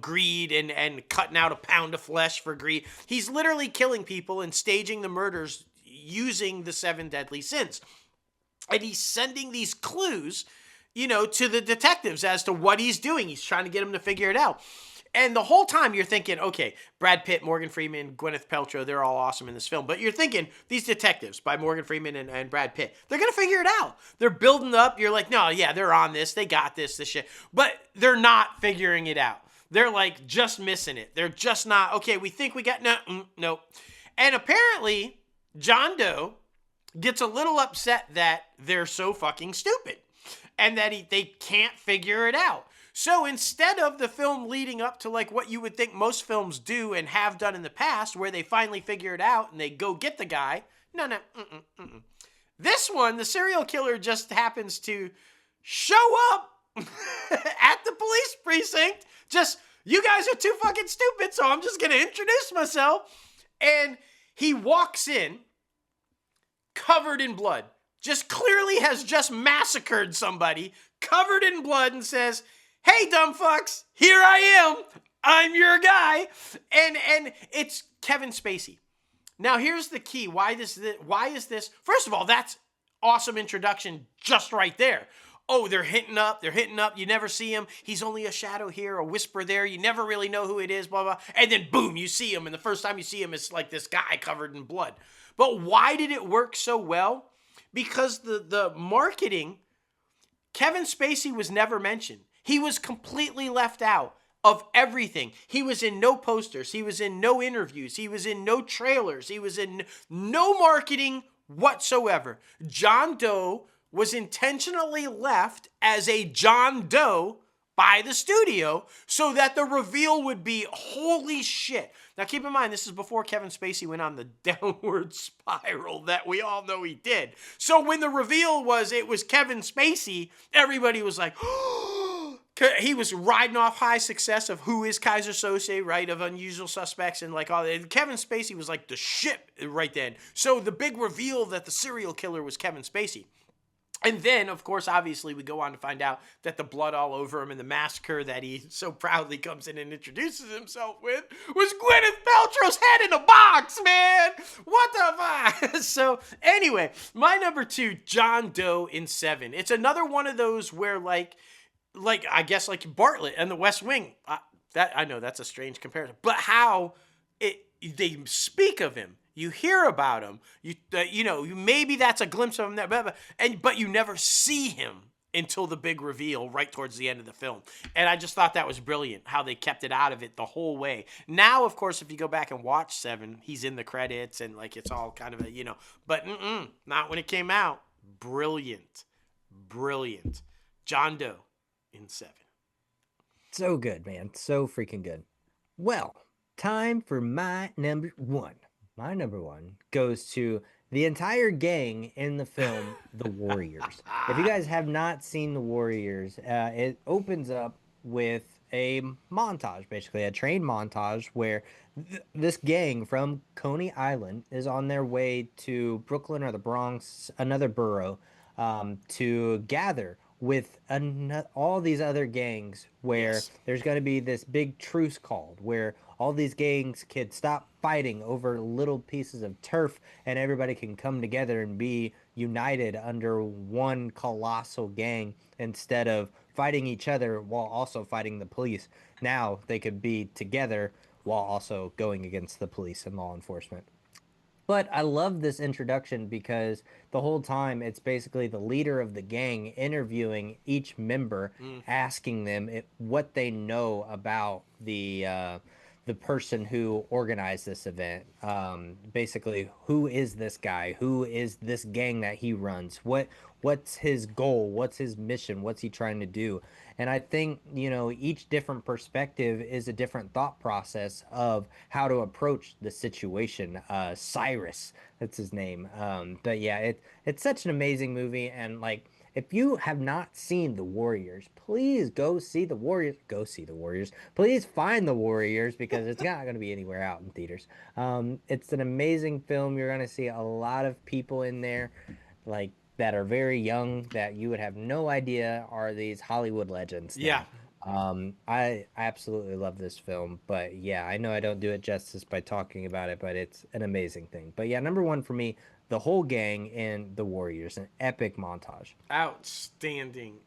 greed and cutting out a pound of flesh for greed. He's literally killing people and staging the murders using the 7 deadly sins. And he's sending these clues to the detectives as to what he's doing. He's trying to get them to figure it out. And the whole time you're thinking, okay, Brad Pitt, Morgan Freeman, Gwyneth Paltrow, they're all awesome in this film. But you're thinking, these detectives by Morgan Freeman and Brad Pitt, they're going to figure it out. They're building up. You're like, no, yeah, they're on this. They got this shit. But they're not figuring it out. They're like just missing it. They're just not, okay, we think we got, no. And apparently, John Doe gets a little upset that they're so fucking stupid. And that they can't figure it out. So instead of the film leading up to like what you would think most films do and have done in the past, where they finally figure it out and they go get the guy, no. This one, the serial killer just happens to show up at the police precinct. Just, you guys are too fucking stupid, so I'm just going to introduce myself. And he walks in covered in blood. Just clearly has just massacred somebody, covered in blood, and says, hey, dumb fucks, here I am. I'm your guy. And it's Kevin Spacey. Now, here's the key. Why is this? First of all, that's awesome introduction just right there. Oh, they're hitting up. You never see him. He's only a shadow here, a whisper there. You never really know who it is, blah, blah. And then, boom, you see him. And the first time you see him, it's like this guy covered in blood. But why did it work so well? Because the marketing, Kevin Spacey was never mentioned. He was completely left out of everything. He was in no posters. He was in no interviews. He was in no trailers. He was in no marketing whatsoever. John Doe was intentionally left as a John Doe by the studio so that the reveal would be holy shit. Now keep in mind, this is before Kevin Spacey went on the downward spiral that we all know he did. So when the reveal was it was Kevin Spacey, everybody was like, he was riding off high success of Who is Kaiser Sose, right? Of Unusual Suspects and like all that. Kevin Spacey was like the shit right then. So the big reveal that the serial killer was Kevin Spacey. And then, of course, obviously, we go on to find out that the blood all over him and the massacre that he so proudly comes in and introduces himself with was Gwyneth Paltrow's head in a box, man! What the fuck? So, anyway, my number 2, John Doe in Seven. It's another one of those where, like I guess, like Bartlett and the West Wing. I know that's a strange comparison, but how they speak of him. You hear about him. Maybe that's a glimpse of him, but you never see him until the big reveal right towards the end of the film. And I just thought that was brilliant how they kept it out of it the whole way. Now, of course, if you go back and watch Seven, he's in the credits and like it's all kind of but not when it came out. Brilliant. John Doe in Seven. So good, man. So freaking good. Well, time for my number 1. My number 1 goes to the entire gang in the film, The Warriors. If you guys have not seen The Warriors, it opens up with a montage, basically a train montage where this gang from Coney Island is on their way to Brooklyn or the Bronx, another borough, to gather with all these other gangs where there's going to be this big truce called where all these gangs can stop fighting over little pieces of turf and everybody can come together and be united under one colossal gang instead of fighting each other while also fighting the police. Now they could be together while also going against the police and law enforcement. But I love this introduction because the whole time it's basically the leader of the gang interviewing each member, asking them what they know about the person who organized this event. Basically, who is this guy? Who is this gang that he runs? What's his goal? What's his mission? What's he trying to do? And I think, each different perspective is a different thought process of how to approach the situation. Cyrus, that's his name. But yeah, it's such an amazing movie. And like, if you have not seen The Warriors, please go see The Warriors. Go see The Warriors. Please find The Warriors because it's not going to be anywhere out in theaters. It's an amazing film. You're going to see a lot of people in there, like, that are very young that you would have no idea are these Hollywood legends. Yeah. I absolutely love this film, but yeah, I know I don't do it justice by talking about it, but it's an amazing thing. But yeah, number 1 for me, the whole gang in The Warriors, an epic montage. Outstanding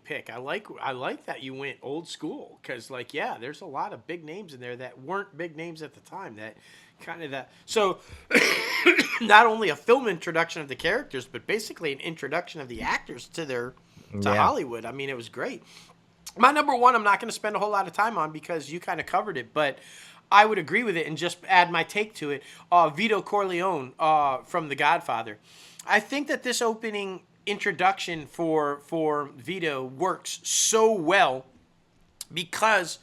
pick. I like that you went old school because, like, yeah, there's a lot of big names in there that weren't big names at the time. That kind of that. So, not only a film introduction of the characters, but basically an introduction of the actors to Hollywood. I mean, it was great. My number 1, I'm not going to spend a whole lot of time on because you kind of covered it, but I would agree with it and just add my take to it. Vito Corleone from The Godfather. I think that this opening introduction for Vito works so well because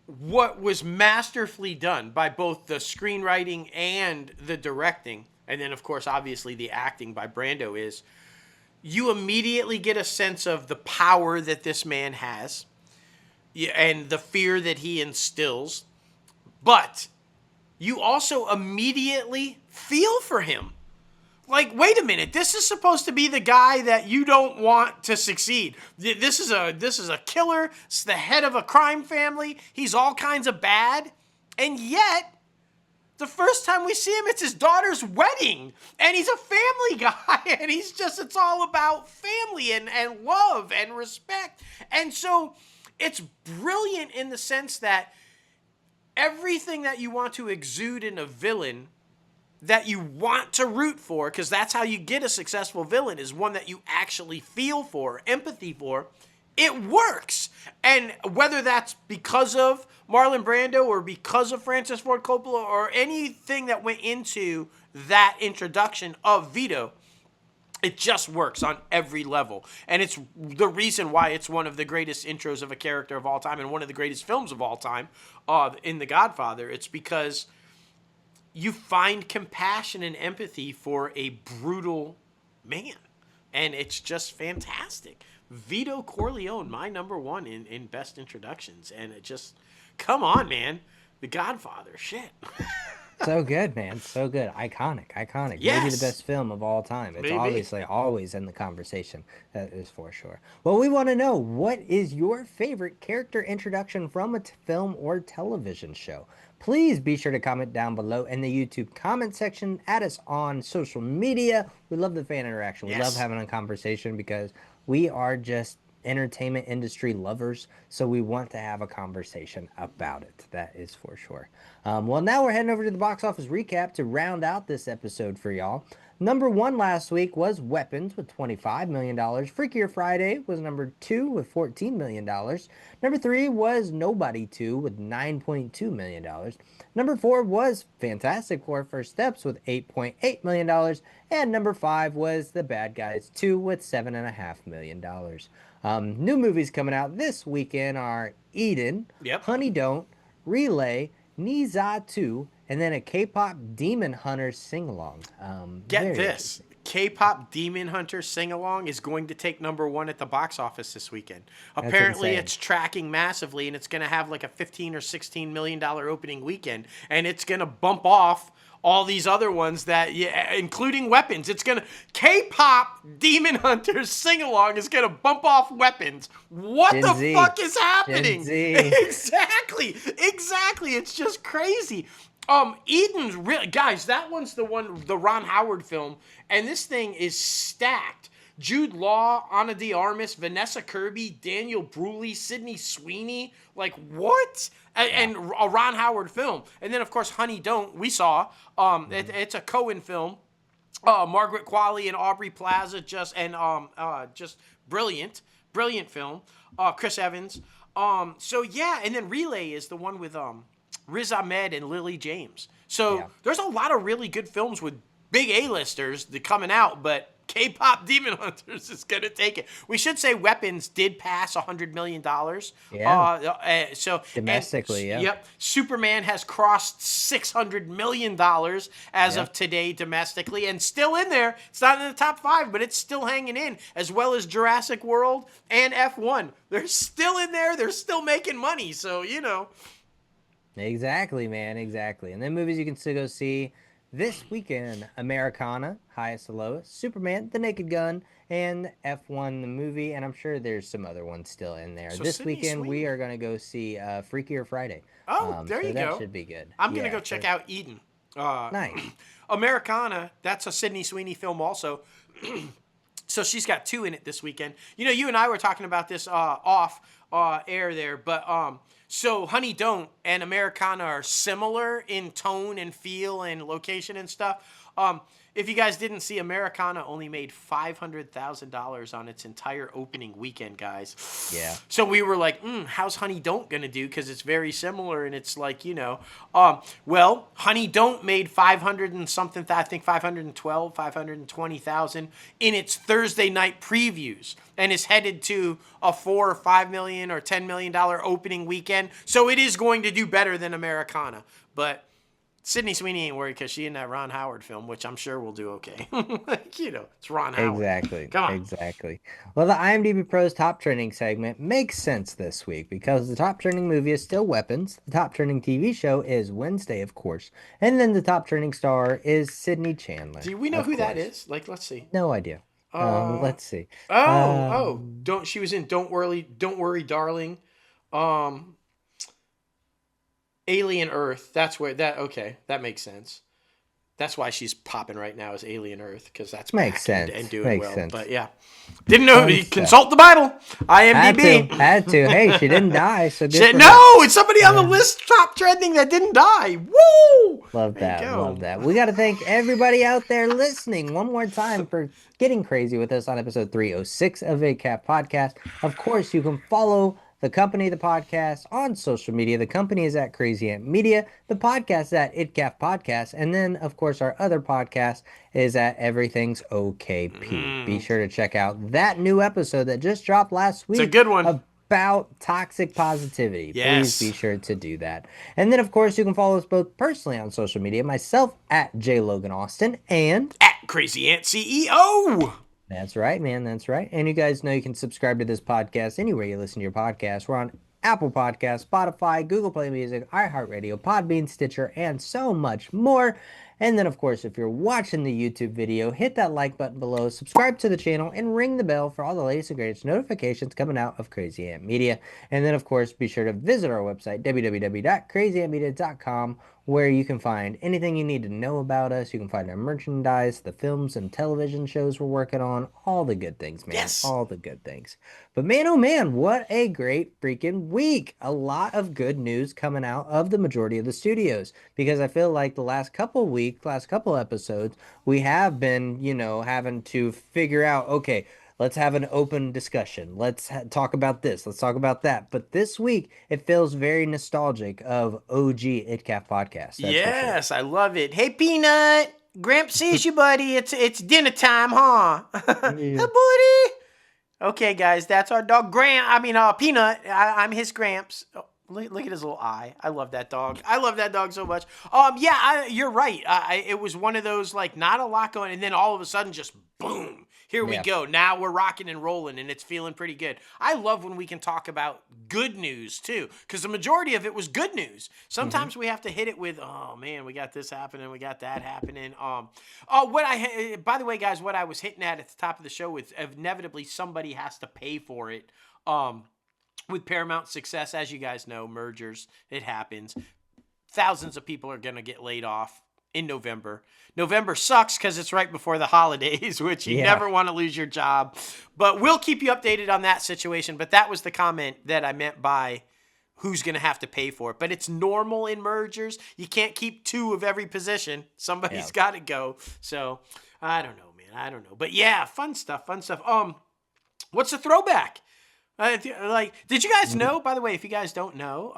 what was masterfully done by both the screenwriting and the directing, and then, of course, obviously the acting by Brando, is you immediately get a sense of the power that this man has and the fear that he instills. But you also immediately feel for him. Like, wait a minute, this is supposed to be the guy that you don't want to succeed. This is a killer. It's the head of a crime family. He's all kinds of bad. And yet, the first time we see him, it's his daughter's wedding. And he's a family guy. And it's all about family and love and respect. And so it's brilliant in the sense that everything that you want to exude in a villain that you want to root for, because that's how you get a successful villain, is one that you actually feel for, empathy for, it works. And whether that's because of Marlon Brando or because of Francis Ford Coppola or anything that went into that introduction of Vito, it just works on every level. And it's the reason why it's one of the greatest intros of a character of all time and one of the greatest films of all time in The Godfather. It's because you find compassion and empathy for a brutal man. And it's just fantastic. Vito Corleone, my number one in best introductions. And it just, come on, man. The Godfather, shit. So good, man. So good. Iconic. Yes. Maybe the best film of all time. It's Maybe. obviously always in the conversation. That is for sure. Well, we want to know, what is your favorite character introduction from a film or television show? Please be sure to comment down below in the YouTube comment section. Add us on social media. We love the fan interaction. We love having a conversation because we are just entertainment industry lovers, so we want to have a conversation about it. That is for sure. Well, now we're heading over to the box office recap to round out this episode for y'all. Number 1 last week was Weapons with $25 million. Freakier Friday was number 2 with $14 million. Number 3 was Nobody 2 with $9.2 million. Number 4 was Fantastic Four First Steps with $8.8 million. And number 5 was The Bad Guys 2 with $7.5 million. New movies coming out this weekend are Eden, Honey Don't, Relay, Niza 2, and then a K-pop Demon Hunter sing-along. Get this. K-pop Demon Hunter sing-along is going to take number 1 at the box office this weekend. Apparently, it's tracking massively, and it's going to have like a $15 or $16 million opening weekend, and it's going to bump off all these other ones that, including Weapons. It's going to, K-pop Demon Hunter sing-along is going to bump off Weapons. What the fuck is happening? Exactly. It's just crazy. Eden's really, guys, that one's the Ron Howard film, and this thing is stacked. Jude Law, Ana de Armas, Vanessa Kirby, Daniel Brulee, Sydney Sweeney, like what? And a Ron Howard film. And then, of course, Honey Don't, we saw. It's a Coen film. Margaret Qualley and Aubrey Plaza, just brilliant film. Chris Evans. And then Relay is the one with Riz Ahmed and Lily James. So there's a lot of really good films with big A-listers that coming out, but K-pop Demon Hunters is going to take it. We should say Weapons did pass $100 million. Domestically, Yep. Superman has crossed $600 million as of today domestically, and still in there. It's not in the top 5, but it's still hanging in, as well as Jurassic World and F1. They're still in there. They're still making money, so, Exactly, man, exactly. And then movies you can still go see this weekend: Americana, Highest to Lowest, Superman, The Naked Gun, and F1 the movie, and I'm sure there's some other ones still in there. So this Sydney weekend Sweeney. We are going to go see Freakier Friday. There you go. That should be good. I'm going to go check out Eden. Nice. Americana, that's a Sydney Sweeney film also. So she's got 2 in it this weekend. You and I were talking about this off air there, but so Honey Don't and Americana are similar in tone and feel and location and stuff. If you guys didn't see, Americana only made $500,000 on its entire opening weekend, guys. Yeah. So we were like, how's Honey Don't going to do? Because it's very similar, and it's like, well, Honey Don't made 500 and something, I think 520,000 in its Thursday night previews, and is headed to a $4 or $5 million or $10 million opening weekend. So it is going to do better than Americana, but Sydney Sweeney ain't worried because she in that Ron Howard film, which I'm sure will do okay. It's Ron Howard. Exactly. Come on. Exactly. Well, the IMDb Pro's Top Trending segment makes sense this week because the top trending movie is still Weapons. The top trending TV show is Wednesday, of course. And then the top trending star is Sydney Chandler. Do we know who that is? Like, let's see. No idea. Let's see. She was in Don't Worry, Darling. Alien Earth. That makes sense. That's why she's popping right now as Alien Earth, because that's makes sense and doing makes well. Sense. But yeah, didn't know. Consult the Bible. IMDb. Had to. Hey, she didn't die. So good. It's somebody on the list top trending that didn't die. Woo! Love that. We got to thank everybody out there listening one more time for getting crazy with us on episode 306 of ACAF Podcast. Of course, you can follow the company, the podcast on social media. The company is at Crazy Ant Media. The podcast is at ITCAFpodcast. And then, of course, our other podcast is at Everything's OKP. Be sure to check out that new episode that just dropped last week. It's a good one. About toxic positivity. Yes. Please be sure to do that. And then, of course, you can follow us both personally on social media. Myself at JLoganAustin and at Crazy Ant CEO. That's right, man. That's right. And you guys know you can subscribe to this podcast anywhere you listen to your podcast. We're on Apple Podcasts, Spotify, Google Play Music, iHeartRadio, Podbean, Stitcher, and so much more. And then, of course, if you're watching the YouTube video, hit that like button below, subscribe to the channel, and ring the bell for all the latest and greatest notifications coming out of Crazy Ant Media. And then, of course, be sure to visit our website, www.crazyantmedia.com, where you can find anything you need to know about us. You can find our merchandise, the films and television shows we're working on, all the good things, man. Yes. All the good things. But man, oh man, what a great freaking week. A lot of good news coming out of the majority of the studios, because I feel like the last couple episodes, we have been, having to figure out, okay, let's have an open discussion. Let's talk about this. Let's talk about that. But this week, it feels very nostalgic of OG ITCAFpodcast. Yes, sure. I love it. Hey, Peanut. Gramps sees you, buddy. It's dinner time, huh? Hey, buddy. Okay, guys, that's our dog, Peanut. I'm his Gramps. Oh, look at his little eye. I love that dog. I love that dog so much. You're right. It was one of those, like, not a lot going, and then all of a sudden, just boom. Here we go. Now we're rocking and rolling, and it's feeling pretty good. I love when we can talk about good news, too, because the majority of it was good news. Sometimes we have to hit it with, oh, man, we got this happening, we got that happening. By the way, guys, what I was hitting at the top of the show with, inevitably somebody has to pay for it. With Paramount success, as you guys know, mergers, it happens. Thousands of people are going to get laid off in November. November sucks because it's right before the holidays, which you never want to lose your job. But we'll keep you updated on that situation. But that was the comment that I meant by who's going to have to pay for it. But it's normal in mergers. You can't keep two of every position. Somebody's got to go. So I don't know, man. I don't know. But yeah, fun stuff. What's the throwback? Did you guys know, by the way, if you guys don't know,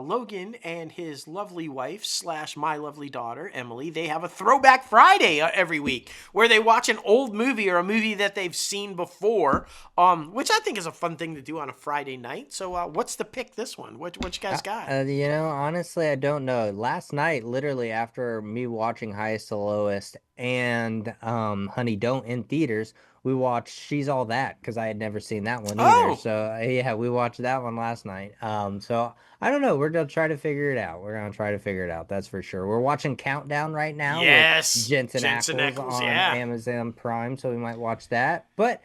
Logan and his lovely wife / my lovely daughter, Emily, they have a Throwback Friday every week where they watch an old movie or a movie that they've seen before, which I think is a fun thing to do on a Friday night. So what's the pick this one? What you guys got? Honestly, I don't know. Last night, literally after me watching Highest to Lowest and Honey Don't in theaters, we watched She's All That because I had never seen that one either. So yeah, we watched that one last night. So I don't know. We're gonna try to figure it out. That's for sure. We're watching Countdown right now. Yes, with Jensen Ackles on Amazon Prime, so we might watch that. But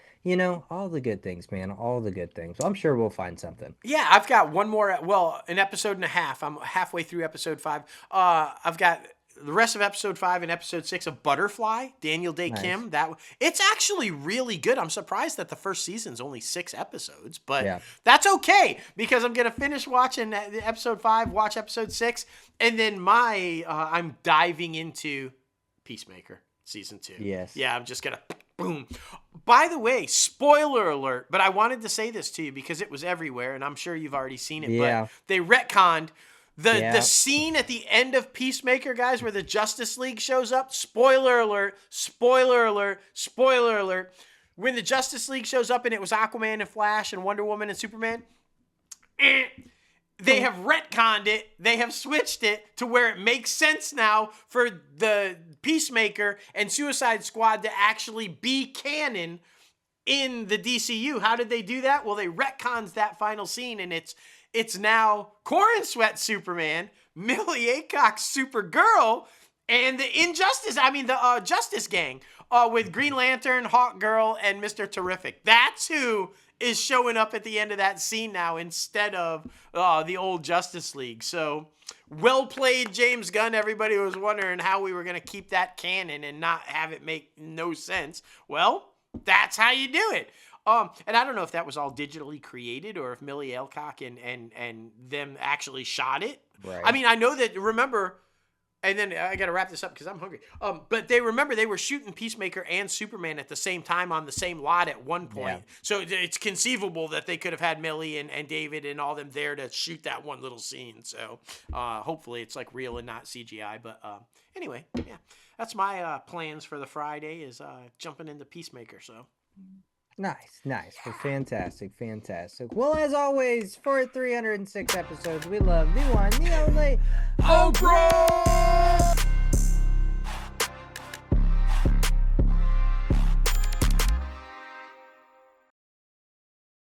all the good things, man. All the good things. So I'm sure we'll find something. Yeah, I've got one more. Well, an episode and a half. I'm halfway through episode 5. I've got the rest of episode 5 and episode 6 of Butterfly, Daniel Day Kim. It's actually really good. I'm surprised that the first season's only 6 episodes, but that's okay because I'm gonna finish watching episode 5, watch episode 6, and then I'm diving into Peacemaker season 2. Yes. Yeah, I'm just gonna boom. By the way, spoiler alert, but I wanted to say this to you because it was everywhere, and I'm sure you've already seen it. Yeah. But they retconned the scene at the end of Peacemaker, guys, where the Justice League shows up. Spoiler alert, spoiler alert, spoiler alert. When the Justice League shows up and it was Aquaman and Flash and Wonder Woman and Superman, they have retconned it. They have switched it to where it makes sense now for the Peacemaker and Suicide Squad to actually be canon in the DCU. How did they do that? Well, they retcons that final scene, and it's now Corn Sweat Superman, Millie Aycock's Supergirl, and the Justice Gang with Green Lantern, Hawkgirl, and Mr. Terrific. That's who is showing up at the end of that scene now instead of the old Justice League. So well played, James Gunn. Everybody was wondering how we were going to keep that canon and not have it make no sense. Well, that's how you do it. And I don't know if that was all digitally created or if Millie Alcock and them actually shot it. Right. I mean, I know that, remember, And then I got to wrap this up because I'm hungry. But they were shooting Peacemaker and Superman at the same time on the same lot at one point. Yeah. So it's conceivable that they could have had Millie and David and all them there to shoot that one little scene. So hopefully it's like real and not CGI. But anyway, yeah, that's my plans for the Friday is jumping into Peacemaker. So. Nice. Well, fantastic. Well, as always, for 306 episodes, we love the one, the only, Oh, bro!